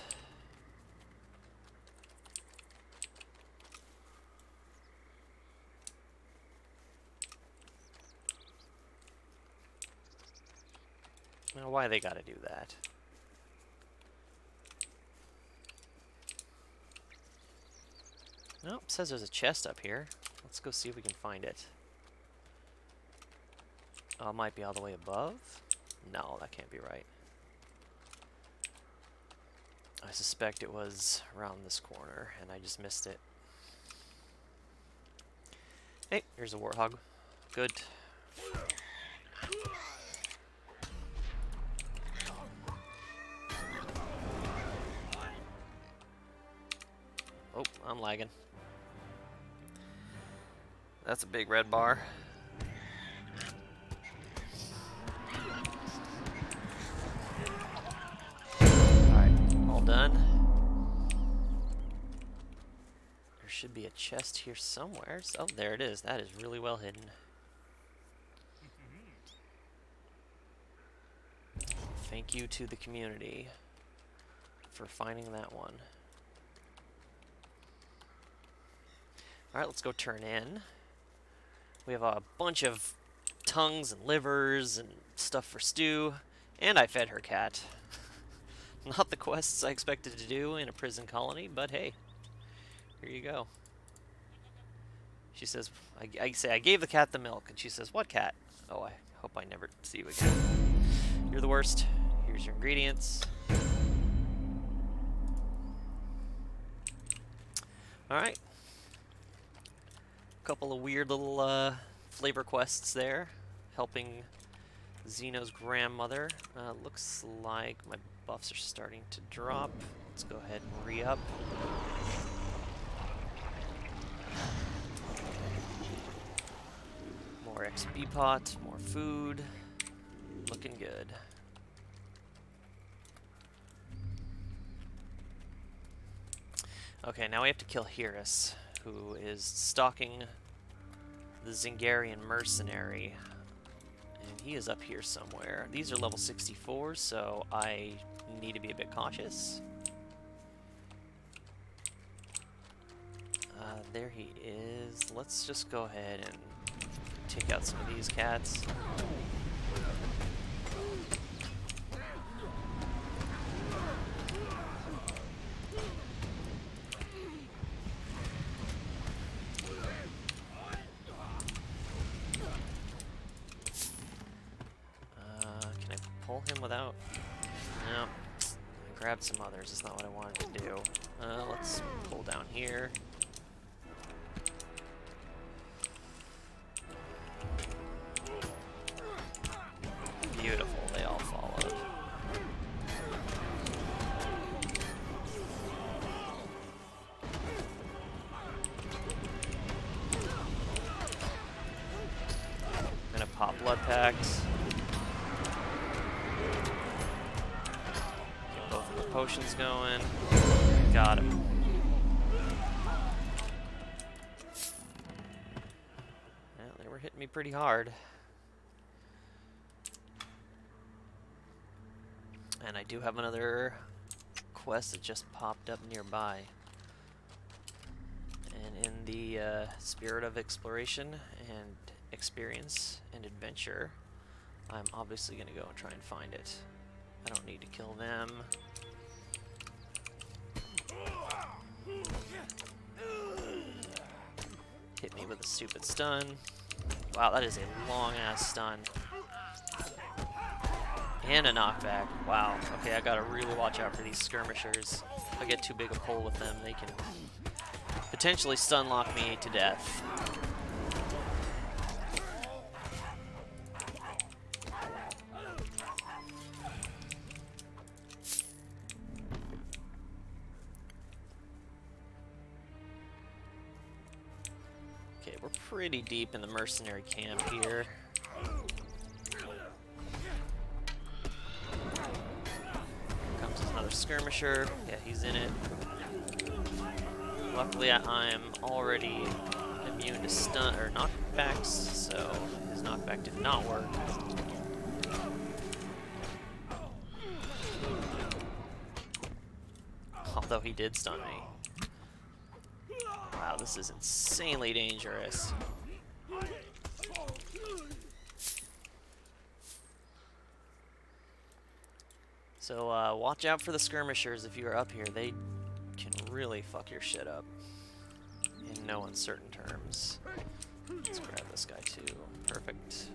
Now, why they gotta do that? Nope, says there's a chest up here. Let's go see if we can find it. Oh, it might be all the way above? No, that can't be right. I suspect it was around this corner, and I just missed it. Hey, here's a warthog. Good. Oh, I'm lagging. That's a big red bar. All done. There should be a chest here somewhere. Oh, there it is. That is really well hidden. Thank you to the community for finding that one. Alright, let's go turn in. We have a bunch of tongues and livers and stuff for stew. And I fed her cat. Not the quests I expected to do in a prison colony, but hey. Here you go. She says, I say, I gave the cat the milk. And she says, what cat? Oh, I hope I never see you again. You're the worst. Here's your ingredients. Alright. A couple of weird little flavor quests there. Helping Xeno's grandmother. Looks like my buffs are starting to drop. Let's go ahead and re-up. More XP pot, more food. Looking good. Okay, now we have to kill Ymirs, who is stalking the Zingarian mercenary. And he is up here somewhere. These are level 64, so I need to be a bit cautious. There he is. Let's just go ahead and take out some of these cats. Him without... No. I grabbed some others. It's not what I wanted to do. Let's pull down here. Beautiful. They all followed. I'm gonna pop blood packs. Potions going. Got him. Well, they were hitting me pretty hard. And I do have another quest that just popped up nearby. And in the spirit of exploration and experience and adventure, I'm obviously going to go and try and find it. I don't need to kill them. Hit me with a stupid stun. Wow, that is a long-ass stun. And a knockback. Wow. Okay, I gotta really watch out for these skirmishers. If I get too big a pull with them, they can potentially stun lock me to death. Okay, we're pretty deep in the mercenary camp here. Comes another skirmisher. Yeah, he's in it. Luckily, I'm already immune to stun or knockbacks, so his knockback did not work. Although he did stun me. Wow, this is insanely dangerous. So watch out for the skirmishers if you are up here. They can really fuck your shit up in no uncertain terms. Let's grab this guy too. Perfect.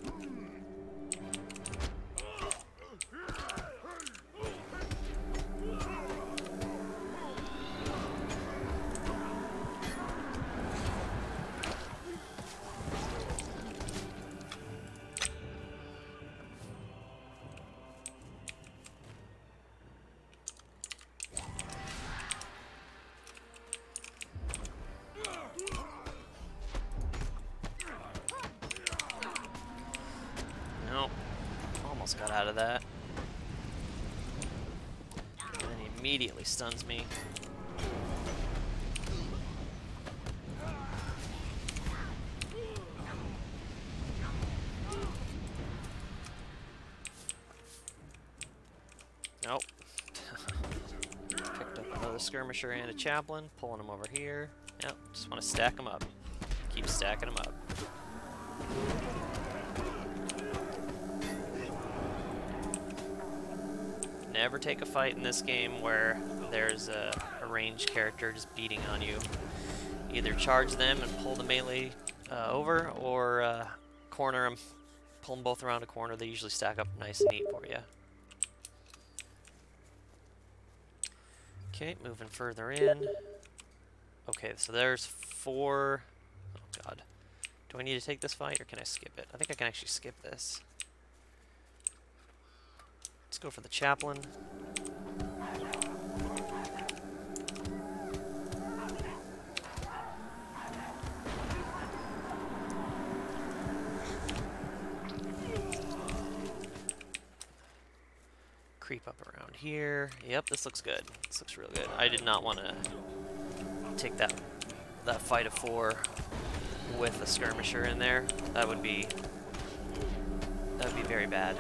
Got out of that. And then he immediately stuns me. Nope. Picked up another skirmisher and a chaplain, pulling them over here. Yep, just want to stack them up. Keep stacking them up. Never take a fight in this game where there's a ranged character just beating on you. Either charge them and pull the melee over, or corner them, pull them both around a corner. They usually stack up nice and neat for you. Okay, moving further in. Okay, so there's 4... Oh god. Do I need to take this fight, or can I skip it? I think I can actually skip this. Let's go for the chaplain. Creep up around here. Yep, this looks good. This looks real good. I did not want to take that fight of 4 with a skirmisher in there. That would be very bad.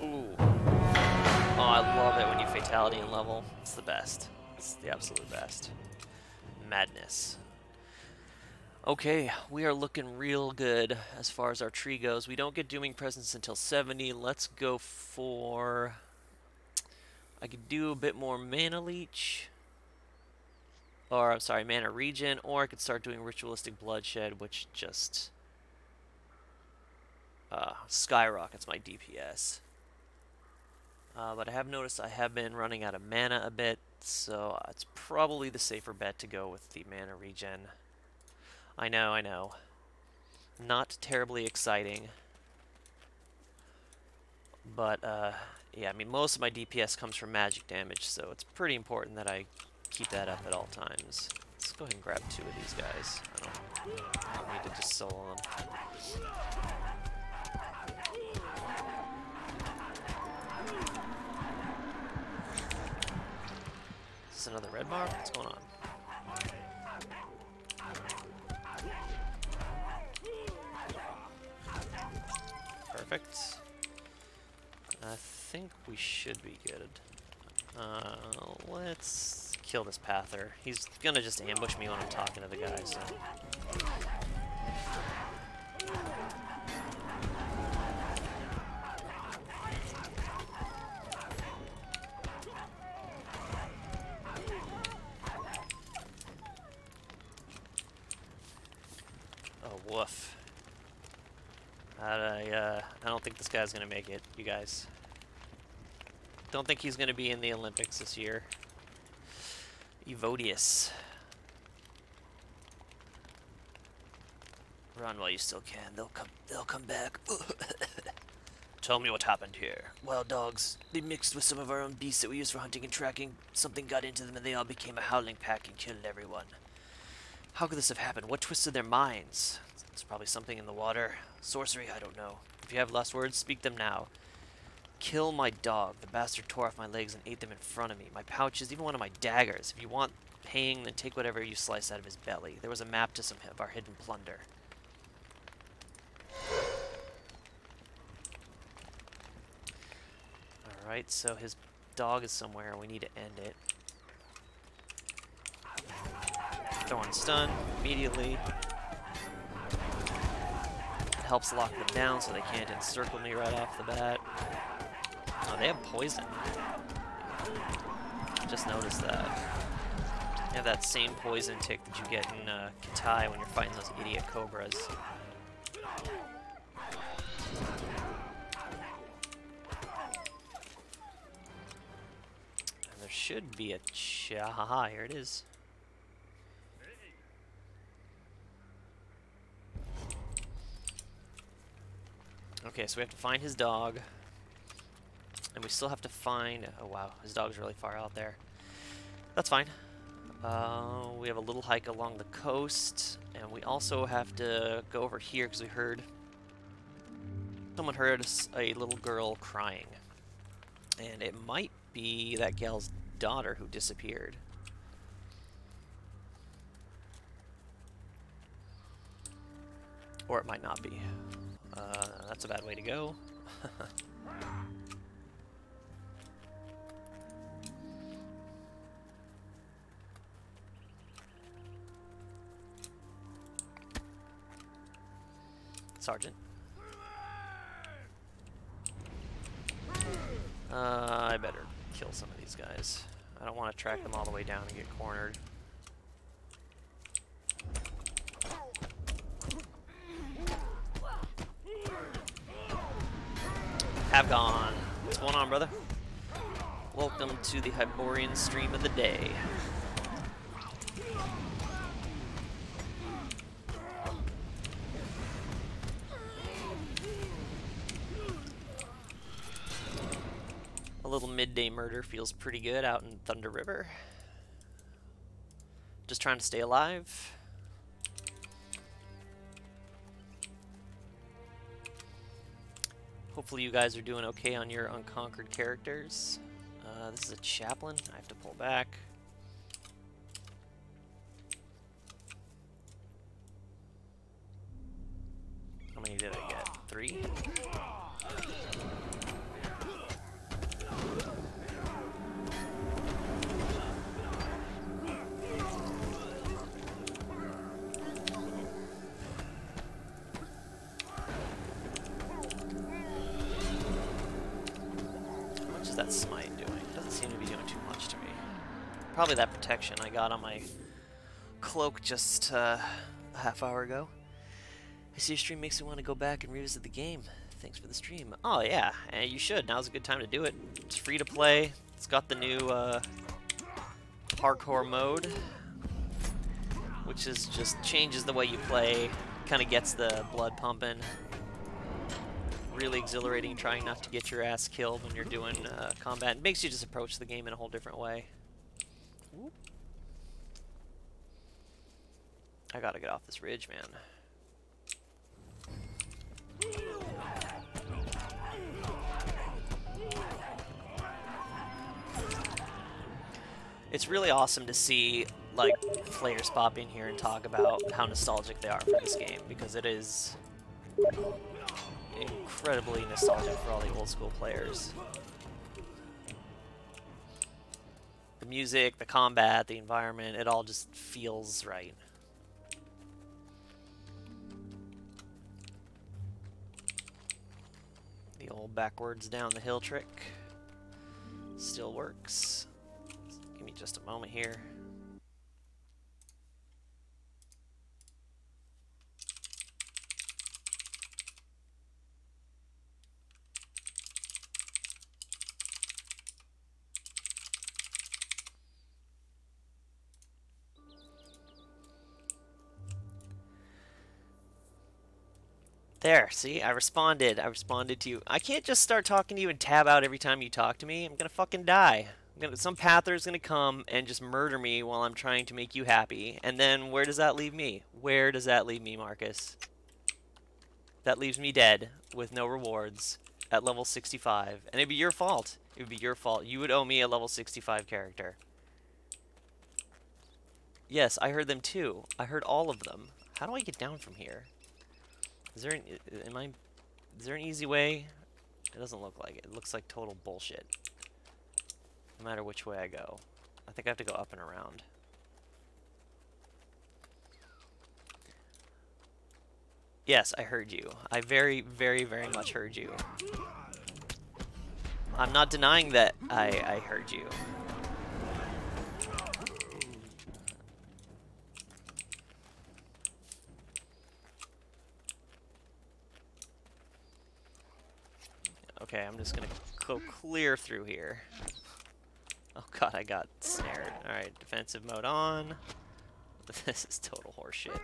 Ooh. Oh, I love it when you fatality in level. It's the best. It's the absolute best. Madness. Okay, we are looking real good as far as our tree goes. We don't get Dooming Presence until 70. Let's go for... I could do a bit more Mana Leech. Or, I'm sorry, Mana Regen. Or I could start doing Ritualistic Bloodshed, which just... skyrockets my DPS. But I have noticed I have been running out of mana a bit, so it's probably the safer bet to go with the Mana Regen. I know. Not terribly exciting. But, yeah, I mean, most of my DPS comes from magic damage, so it's pretty important that I keep that up at all times. Let's go ahead and grab 2 of these guys. I don't need to just solo them. Is this another red bar? What's going on? Perfect. I think we should be good. Let's kill this Pather. He's gonna just ambush me when I'm talking to the guy, so... Oh, woof. I don't think this guy's gonna make it, you guys. Don't think he's gonna be in the Olympics this year. Evodius. Run while you still can. They'll come back. Tell me what happened here. Wild dogs. They mixed with some of our own beasts that we use for hunting and tracking. Something got into them and they all became a howling pack and killed everyone. How could this have happened? What twisted their minds? It's probably something in the water. Sorcery, I don't know. If you have last words, speak them now. Kill my dog. The bastard tore off my legs and ate them in front of me. My pouches, even one of my daggers. If you want paying, then take whatever you slice out of his belly. There was a map to some of our hidden plunder. Alright, so his dog is somewhere. We need to end it. Throwing stun immediately. It helps lock them down so they can't encircle me right off the bat. Oh, they have poison. Just noticed that. They have that same poison tick that you get in Kitai when you're fighting those idiot cobras. And there should be a haha, here it is. Okay, so we have to find his dog. And we still have to find... Oh wow, his dog's really far out there. That's fine. We have a little hike along the coast. And we also have to go over here because we heard Someone heard a little girl crying. And it might be that gal's daughter who disappeared. Or it might not be. That's a bad way to go. Sergeant. I better kill some of these guys. I don't want to track them all the way down and get cornered. Have gone. What's going on, brother? Welcome to the Hyborian stream of the day. A little midday murder feels pretty good out in Thunder River. Just trying to stay alive. Hopefully you guys are doing okay on your unconquered characters. This is a chaplain. I have to pull back. How many did I get? 3? That smite doing? Doesn't seem to be doing too much to me. Probably that protection I got on my cloak just a half hour ago. I see your stream makes me want to go back and revisit the game. Thanks for the stream. Oh yeah, and you should. Now's a good time to do it. It's free to play. It's got the new hardcore mode, which is just changes the way you play, kind of gets the blood pumping. Really exhilarating, trying not to get your ass killed when you're doing combat. It makes you just approach the game in a whole different way. Whoop. I gotta get off this ridge, man. It's really awesome to see like players pop in here and talk about how nostalgic they are for this game, because it is incredibly nostalgic for all the old school players. The music, the combat, the environment, it all just feels right. The old backwards down the hill trick still works. Give me just a moment here. There, see? I responded. I responded to you. I can't just start talking to you and tab out every time you talk to me. I'm gonna fucking die. Some pather's gonna come and just murder me while I'm trying to make you happy. And then where does that leave me? Where does that leave me, Marcus? That leaves me dead with no rewards at level 65. And it'd be your fault. It would be your fault. You would owe me a level 65 character. Yes, I heard them too. I heard all of them. How do I get down from here? Is there an easy way? It doesn't look like it. It looks like total bullshit. No matter which way I go. I think I have to go up and around. Yes, I heard you. I very, very, very much heard you. I'm not denying that I heard you. Okay, I'm just gonna go clear through here. Oh god, I got snared. Alright, defensive mode on. This is total horseshit.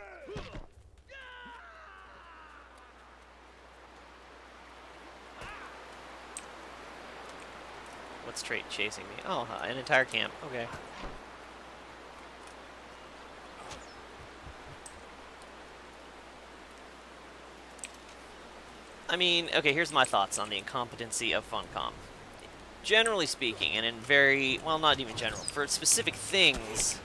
What's trait chasing me? Oh, an entire camp. Okay. I mean, okay, here's my thoughts on the incompetency of Funcom. Generally speaking, and in very, well, not even general, for specific things,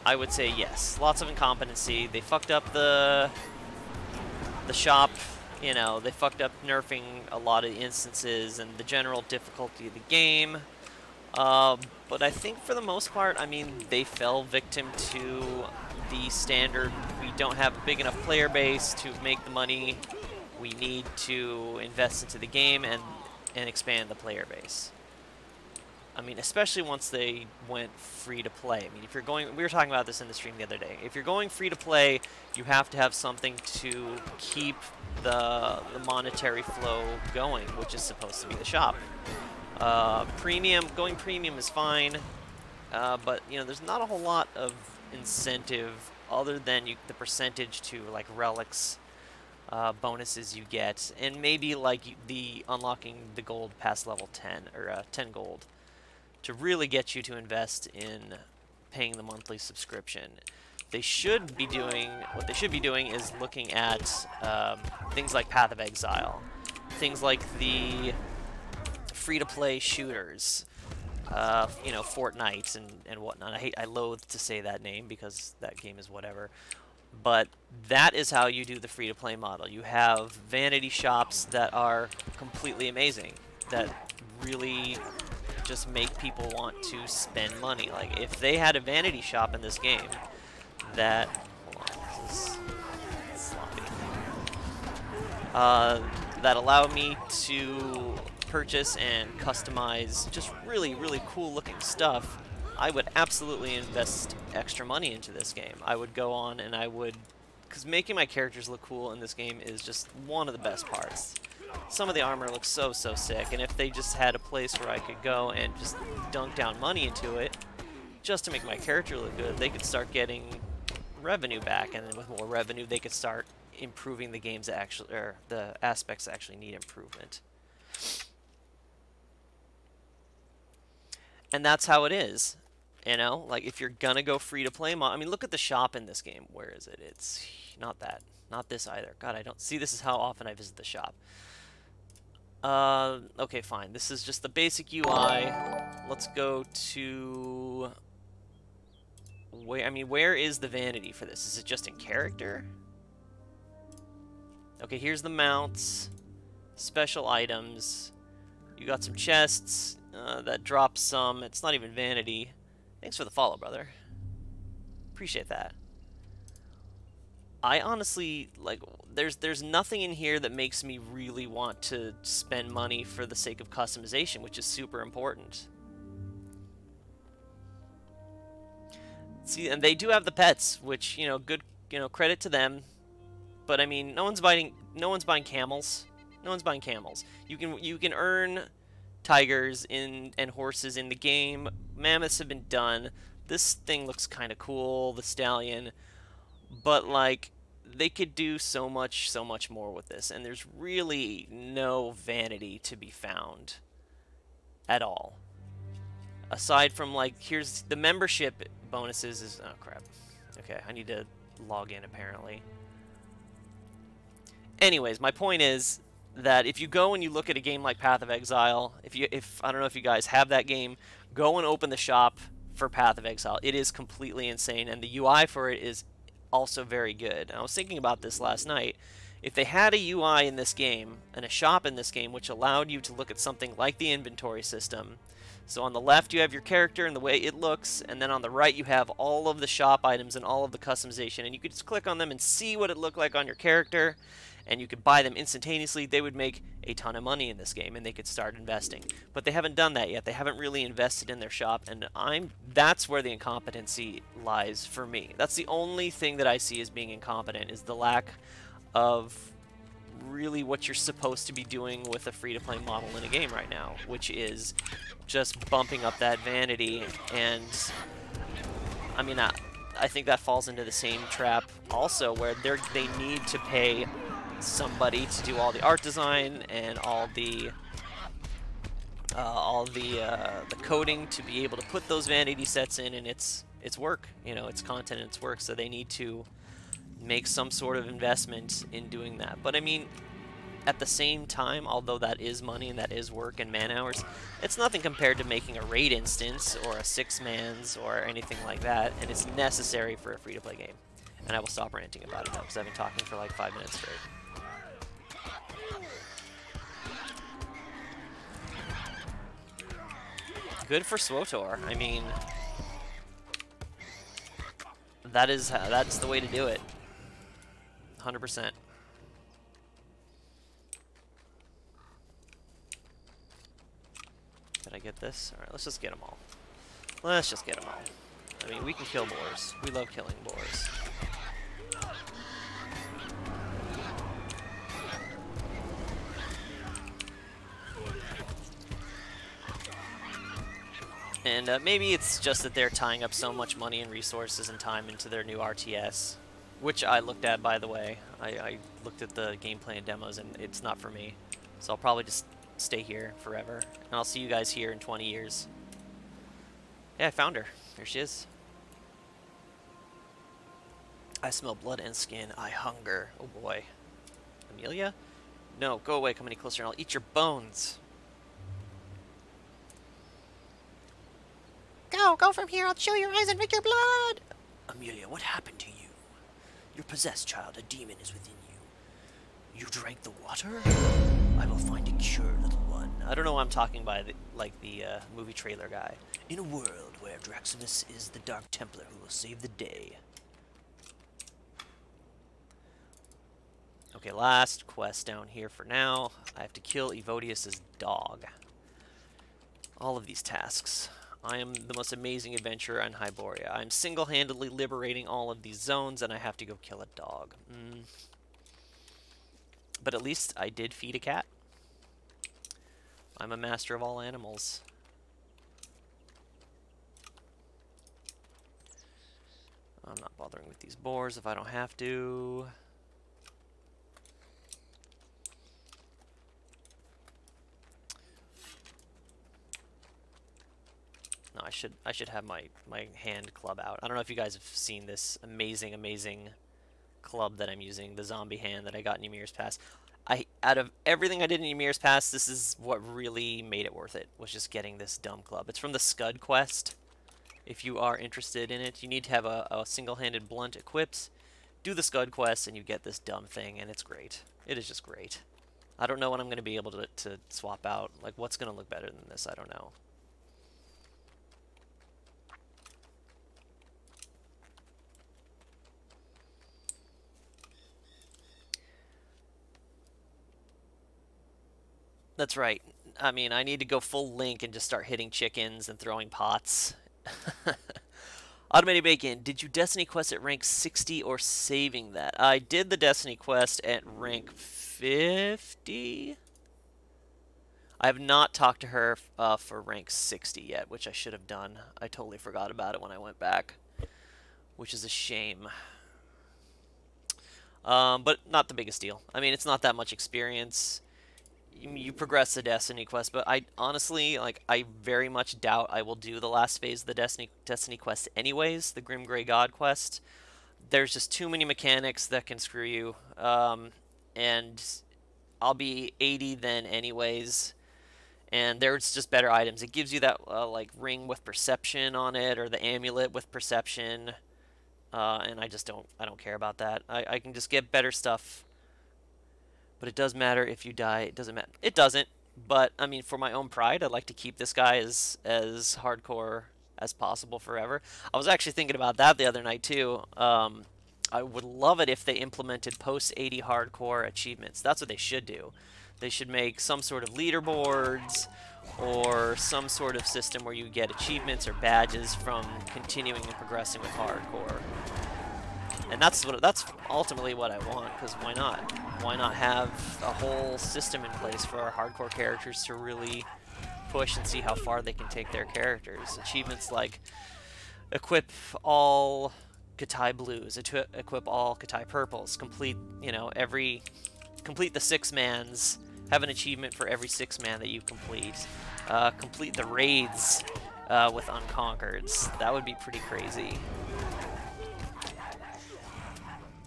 I would say yes. Lots of incompetency. They fucked up the shop, you know, they fucked up nerfing a lot of instances and the general difficulty of the game. But I think for the most part, I mean, they fell victim to the standard, we don't have a big enough player base to make the money we need to invest into the game and expand the player base. I mean, especially once they went free to play. I mean, if you're going, we were talking about this in the stream the other day. If you're going free to play, you have to have something to keep the monetary flow going, which is supposed to be the shop. Going premium is fine, but you know, there's not a whole lot of incentive other than the percentage to like relics, bonuses you get, and maybe like the unlocking the gold past level 10 or 10 gold to really get you to invest in paying the monthly subscription. They should be doing, what they should be doing is looking at things like Path of Exile, things like the free-to-play shooters, you know, Fortnite and whatnot. I loathe to say that name because that game is whatever. But that is how you do the free-to-play model. You have vanity shops that are completely amazing, that really just make people want to spend money. Like, if they had a vanity shop in this game that... Hold on, this is sloppy. That allow me to purchase and customize just really, really cool-looking stuff, I would absolutely invest extra money into this game. I would go on and I would... Because making my characters look cool in this game is just one of the best parts. Some of the armor looks so, so sick, and if they just had a place where I could go and just dunk down money into it, just to make my character look good, they could start getting revenue back, and then with more revenue, they could start improving the games that actually, or the aspects that actually need improvement. And that's how it is, you know? Like, if you're gonna go free-to-play I mean, look at the shop in this game. Where is it? It's not that. Not this either. God, I don't see. This is how often I visit the shop. Okay, fine. This is just the basic UI. Let's go to... where is the vanity for this? Is it just in character? Okay, here's the mounts. Special items. You got some chests that drop some. It's not even vanity. Thanks for the follow, brother. Appreciate that. I honestly, like, there's nothing in here that makes me really want to spend money for the sake of customization, which is super important. See, and they do have the pets, which, you know, good, you know, credit to them. But I mean, no one's buying camels. No one's buying camels. You can earn tigers and horses in the game. Mammoths have been done. This thing looks kind of cool, the stallion. But like, they could do so much more with this, and there's really no vanity to be found at all. Aside from, like, here's the membership bonuses is, oh crap. Okay, I need to log in apparently. Anyways, my point is that if you go and you look at a game like Path of Exile, if I don't know if you guys have that game, go and open the shop for Path of Exile. It is completely insane, and the UI for it is also very good. And I was thinking about this last night. If they had a UI in this game and a shop in this game which allowed you to look at something like the inventory system, so on the left you have your character and the way it looks, and then on the right you have all of the shop items and all of the customization, and you could just click on them and see what it looked like on your character, and you could buy them instantaneously. They would make a ton of money in this game, and they could start investing. But they haven't done that yet. They haven't really invested in their shop, and that's where the incompetency lies for me. That's the only thing that I see as being incompetent, is the lack of really what you're supposed to be doing with a free-to-play model in a game right now, which is just bumping up that vanity. And I mean, I think that falls into the same trap also, where they need to pay somebody to do all the art design and all the coding to be able to put those vanity sets in, and it's work, you know, it's content and it's work, so they need to make some sort of investment in doing that. But I mean, at the same time, although that is money and that is work and man hours, it's nothing compared to making a raid instance or a 6-man's or anything like that, and it's necessary for a free-to-play game. And I will stop ranting about it now, because I've been talking for like 5 minutes straight. Good for SWTOR. I mean, that's the way to do it. 100%. Did I get this? Alright, let's just get them all. Let's just get them all. I mean, we can kill boars. We love killing boars. And maybe it's just that they're tying up so much money and resources and time into their new RTS, which I looked at, by the way. I looked at the gameplay and demos, and it's not for me. So I'll probably just stay here forever, and I'll see you guys here in 20 years. Yeah, I found her. Here she is. I smell blood and skin. I hunger. Oh boy. Amelia? No, go away. Come any closer and I'll eat your bones. Go from here. I'll chew your eyes and drink your blood. Amelia, what happened to you? You're possessed, child. A demon is within you. You drank the water? I will find a cure, little one. I don't know why I'm talking by like the movie trailer guy. In a world where Draximus is the Dark Templar who will save the day. Okay, last quest down here for now. I have to kill Evodius's dog. All of these tasks. I am the most amazing adventurer on Hyboria. I'm single-handedly liberating all of these zones, and I have to go kill a dog. But at least I did feed a cat. I'm a master of all animals. I'm not bothering with these boars if I don't have to. No, I should have my hand club out. I don't know if you guys have seen this amazing club that I'm using, the zombie hand that I got in Ymirs Pass. Out of everything I did in Ymirs Pass, this is what really made it worth it, was just getting this dumb club. It's from the Scud quest. If you are interested in it, you need to have a single-handed blunt equipped. Do the Scud quest and you get this dumb thing, and it's great. It is just great. I don't know when I'm going to be able to swap out. Like, what's going to look better than this? I don't know. That's right. I mean, I need to go full Link and just start hitting chickens and throwing pots. Automated Bacon, did you Destiny quest at rank 60 or saving that? I did the Destiny quest at rank 50. I have not talked to her for rank 60 yet, which I should have done. I totally forgot about it when I went back, which is a shame. But not the biggest deal. I mean, it's not that much experience. You progress the Destiny quest, but I honestly, like, I very much doubt I will do the last phase of the Destiny quest anyways, the Grim Grey God quest. There's just too many mechanics that can screw you, and I'll be 80 then anyways, and there's just better items. It gives you that, like, ring with perception on it, or the amulet with perception, and I don't care about that. I can just get better stuff. But it does matter if you die. It doesn't matter. It doesn't. But, I mean, for my own pride, I'd like to keep this guy as hardcore as possible forever. I was actually thinking about that the other night, too. I would love it if they implemented post-80 hardcore achievements. That's what they should do. They should make some sort of leaderboards or some sort of system where you get achievements or badges from continuing and progressing with hardcore. And that's ultimately what I want, because why not? Why not have a whole system in place for our hardcore characters to really push and see how far they can take their characters? Achievements like equip all Katai blues, equip all Katai purples, complete, you know, complete the 6-mans, have an achievement for every 6-man that you complete, complete the raids with Unconquereds. That would be pretty crazy.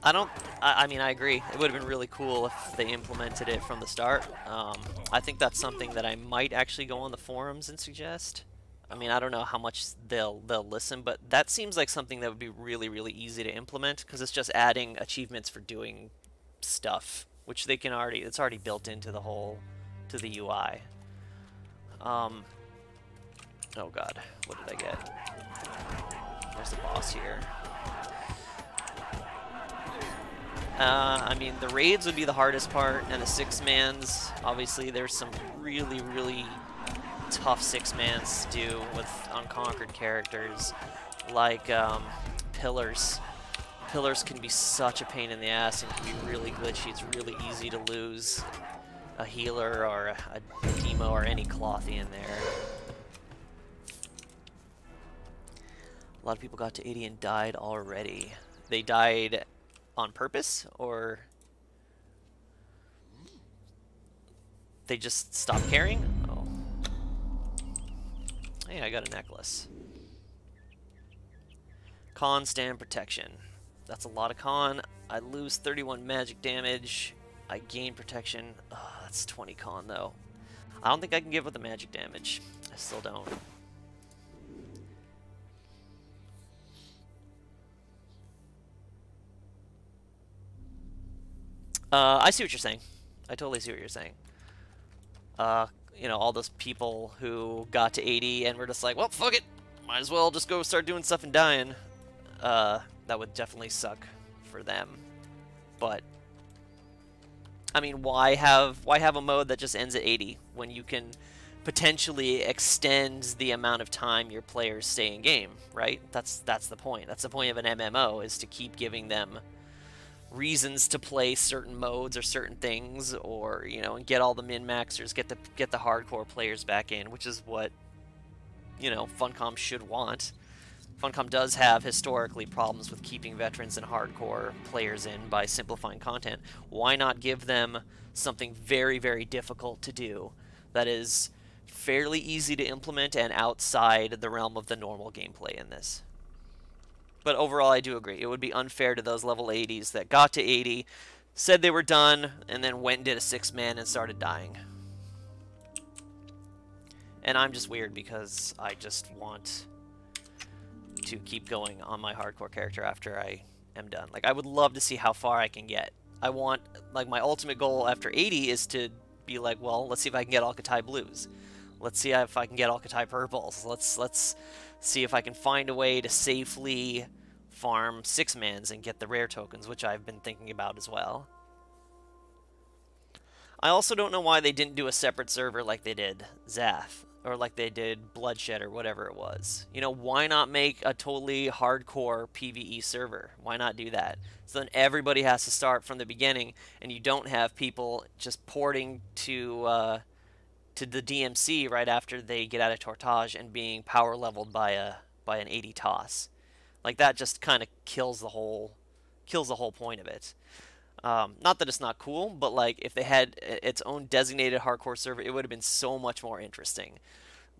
I mean, I agree. It would have been really cool if they implemented it from the start. I think that's something that I might actually go on the forums and suggest. I mean, I don't know how much they'll listen, but that seems like something that would be really, really easy to implement, because it's just adding achievements for doing stuff, which they can already, it's already built into the whole, to the UI. Oh god, what did I get? There's the boss here. I mean, the raids would be the hardest part, and the 6-mans, obviously there's some really, really tough 6-mans to do with unconquered characters, like pillars. Pillars can be such a pain in the ass and can be really glitchy. It's really easy to lose a healer or a demo or any clothy in there. A lot of people got to 80 and died already. They died on purpose, or they just stopped caring? Oh. Hey, I got a necklace. Con stand protection. That's a lot of con. I lose 31 magic damage. I gain protection. Oh, that's 20 con though. I don't think I can give up the magic damage. I still don't. I see what you're saying. I totally see what you're saying. You know, all those people who got to 80 and were just like, well, fuck it. Might as well just go start doing stuff and dying. That would definitely suck for them. But, I mean, why have a mode that just ends at 80 when you can potentially extend the amount of time your players stay in game, right? That's the point. That's the point of an MMO, is to keep giving them reasons to play certain modes or certain things, or, you know, and get all the min-maxers, get the hardcore players back in, which is what, you know, Funcom should want. Funcom does have historically problems with keeping veterans and hardcore players in by simplifying content. Why not give them something very, very difficult to do that is fairly easy to implement and outside the realm of the normal gameplay in this? But overall, I do agree. It would be unfair to those level 80s that got to 80, said they were done, and then went and did a 6-man and started dying. And I'm just weird because I just want to keep going on my hardcore character after I am done. Like, I would love to see how far I can get. I want, like, my ultimate goal after 80 is to be like, well, let's see if I can get Alcatai Blues. Let's see if I can get Alcatai Purples. Let's see if I can find a way to safely farm 6-mans and get the rare tokens, which I've been thinking about as well. I also don't know why they didn't do a separate server like they did Zath, or like they did Bloodshed, or whatever it was. You know, why not make a totally hardcore PvE server? Why not do that? So then everybody has to start from the beginning, and you don't have people just porting to the DMC right after they get out of Tortage and being power leveled by an 80 toss. Like, that just kind of kills the whole point of it. Not that it's not cool, but like, if they had its own designated hardcore server, it would have been so much more interesting.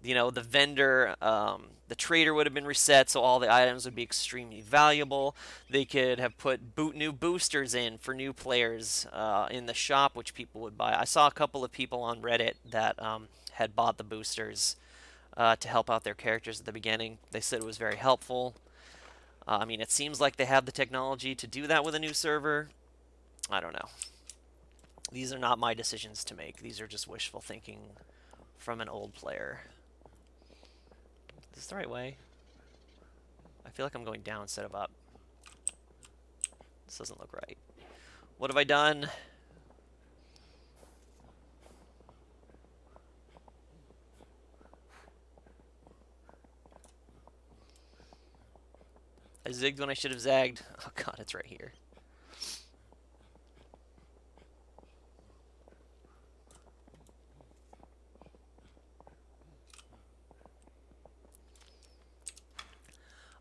You know, the vendor, the trader would have been reset, so all the items would be extremely valuable. They could have put new boosters in for new players in the shop, which people would buy. I saw a couple of people on Reddit that had bought the boosters to help out their characters at the beginning. They said it was very helpful. I mean, it seems like they have the technology to do that with a new server. I don't know. These are not my decisions to make. These are just wishful thinking from an old player. Is this the right way? I feel like I'm going down instead of up. This doesn't look right. What have I done? I zigged when I should have zagged. Oh god, it's right here.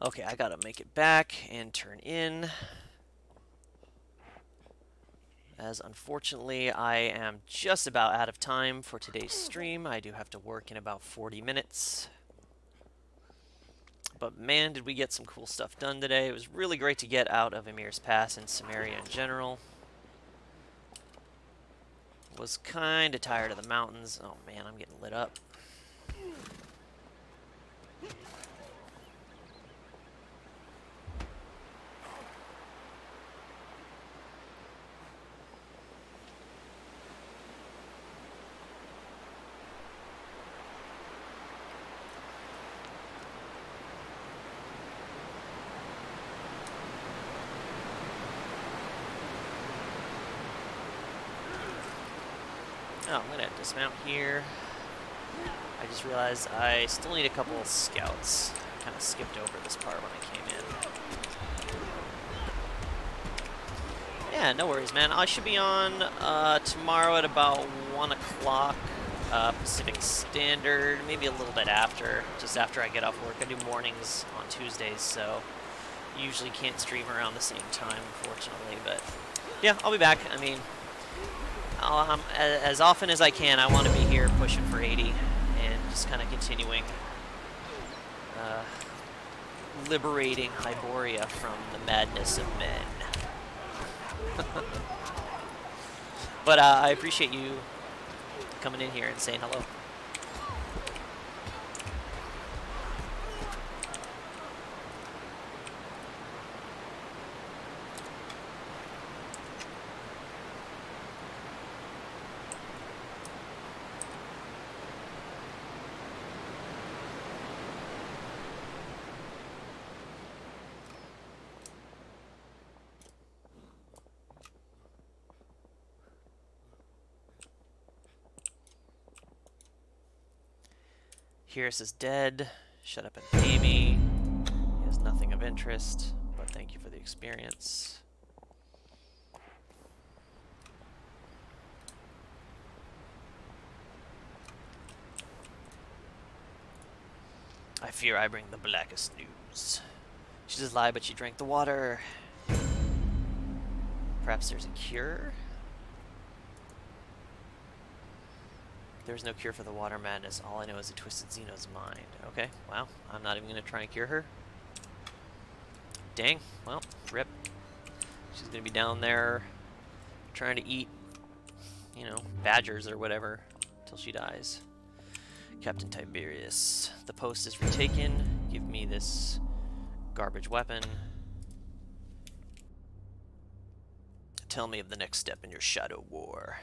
Okay, I gotta make it back and turn in. As unfortunately, I am just about out of time for today's stream. I do have to work in about 40 minutes. But man, did we get some cool stuff done today. It was really great to get out of Ymirs Pass and Samaria in general. Was kind of tired of the mountains. Oh man, I'm getting lit up. Oh, I'm gonna dismount here. I just realized I still need a couple of scouts. Kind of skipped over this part when I came in. Yeah, no worries, man. I should be on tomorrow at about 1 o'clock Pacific Standard, maybe a little bit after, just after I get off work. I do mornings on Tuesdays, so usually can't stream around the same time, unfortunately. But yeah, I'll be back. I mean, as often as I can, I want to be here pushing for 80 and just kind of continuing liberating Hyboria from the madness of men. But I appreciate you coming in here and saying hello. Ymirs is dead. Shut up and pay me. He has nothing of interest, but thank you for the experience. I fear I bring the blackest news. She does lie, but she drank the water. Perhaps there's a cure? There's no cure for the water madness. All I know is it twisted Xeno's mind. Okay, wow. I'm not even going to try and cure her. Dang. Well, rip. She's going to be down there trying to eat, you know, badgers or whatever till she dies. Captain Tiberius. The post is retaken. Give me this garbage weapon. Tell me of the next step in your shadow war.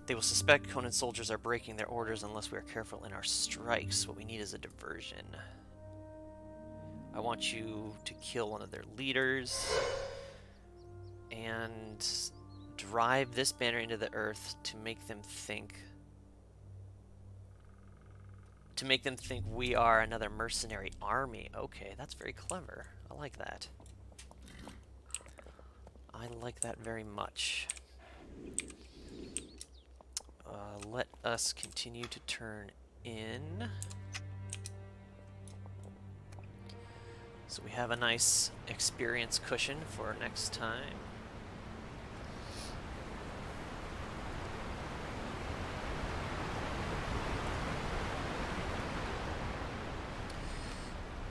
They will suspect Conan's soldiers are breaking their orders unless we are careful in our strikes. What we need is a diversion. I want you to kill one of their leaders and drive this banner into the earth to make them think we are another mercenary army. Okay, that's very clever. I like that. I like that very much. Let us continue to turn in. So we have a nice experience cushion for next time.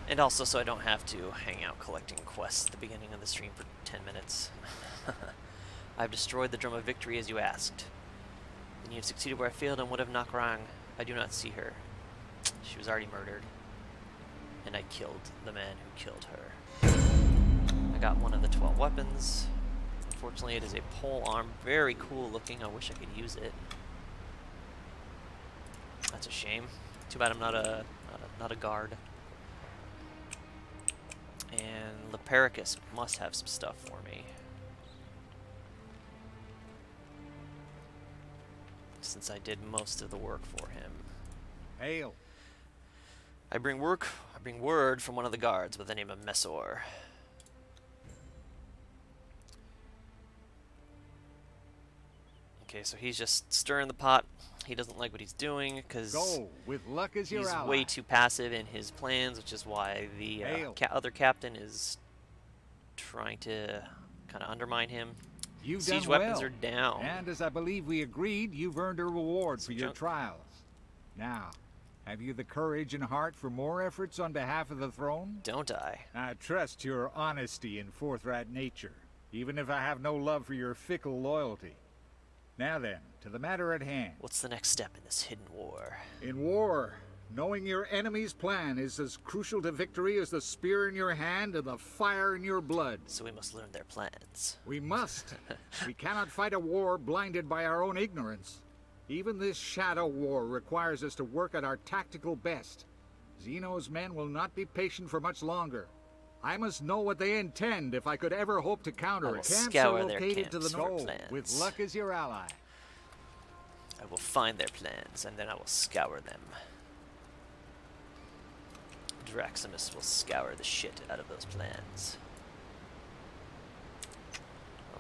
And also so I don't have to hang out collecting quests at the beginning of the stream for 10 minutes. I've destroyed the Drum of Victory as you asked. And you have succeeded where I failed, and what of Nakrang? I do not see her. She was already murdered. And I killed the man who killed her. I got one of the 12 weapons. Unfortunately, it is a pole arm. Very cool looking. I wish I could use it. That's a shame. Too bad I'm not a guard. And Lepericus must have some stuff for me. Since I did most of the work for him. Hail. I bring word from one of the guards by the name of Messor. Okay, so he's just stirring the pot. He doesn't like what he's doing because he's way too passive in his plans, which is why the other captain is trying to kind of undermine him. Siege weapons are down. And as I believe we agreed, you've earned a reward for your trials. Now, Have you the courage and heart for more efforts on behalf of the throne? Don't I? I trust your honesty and forthright nature, even if I have no love for your fickle loyalty. Now then, to the matter at hand. What's the next step in this hidden war? In war, knowing your enemy's plan is as crucial to victory as the spear in your hand and the fire in your blood. So we must learn their plans. We must. We cannot fight a war blinded by our own ignorance. Even this shadow war requires us to work at our tactical best. Zeno's men will not be patient for much longer. I must know what they intend if I could ever hope to counter it. Scour their camps for plans. With luck as your ally. I will find their plans, and then I will scour them. Draximus will scour the shit out of those plans.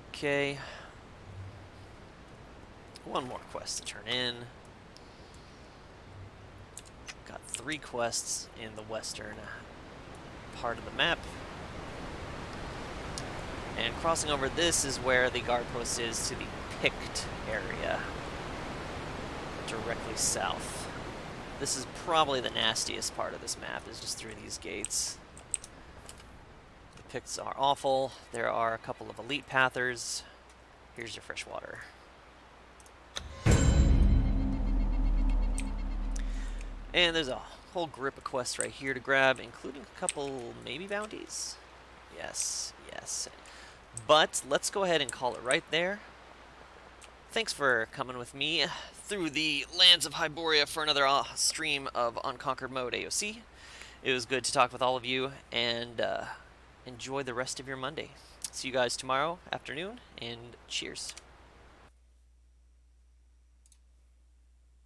Okay. One more quest to turn in. Got 3 quests in the western part of the map. And crossing over this is where the guard post is to the Pict area. Directly south. This is probably the nastiest part of this map, is just through these gates. The Picts are awful. There are a couple of elite pathers. Here's your fresh water. And there's a whole grip of quests right here to grab, including a couple maybe bounties. Yes, yes. But let's go ahead and call it right there. Thanks for coming with me through the lands of Hyboria for another stream of Unconquered Mode AOC. It was good to talk with all of you, and enjoy the rest of your Monday. See you guys tomorrow afternoon, and cheers.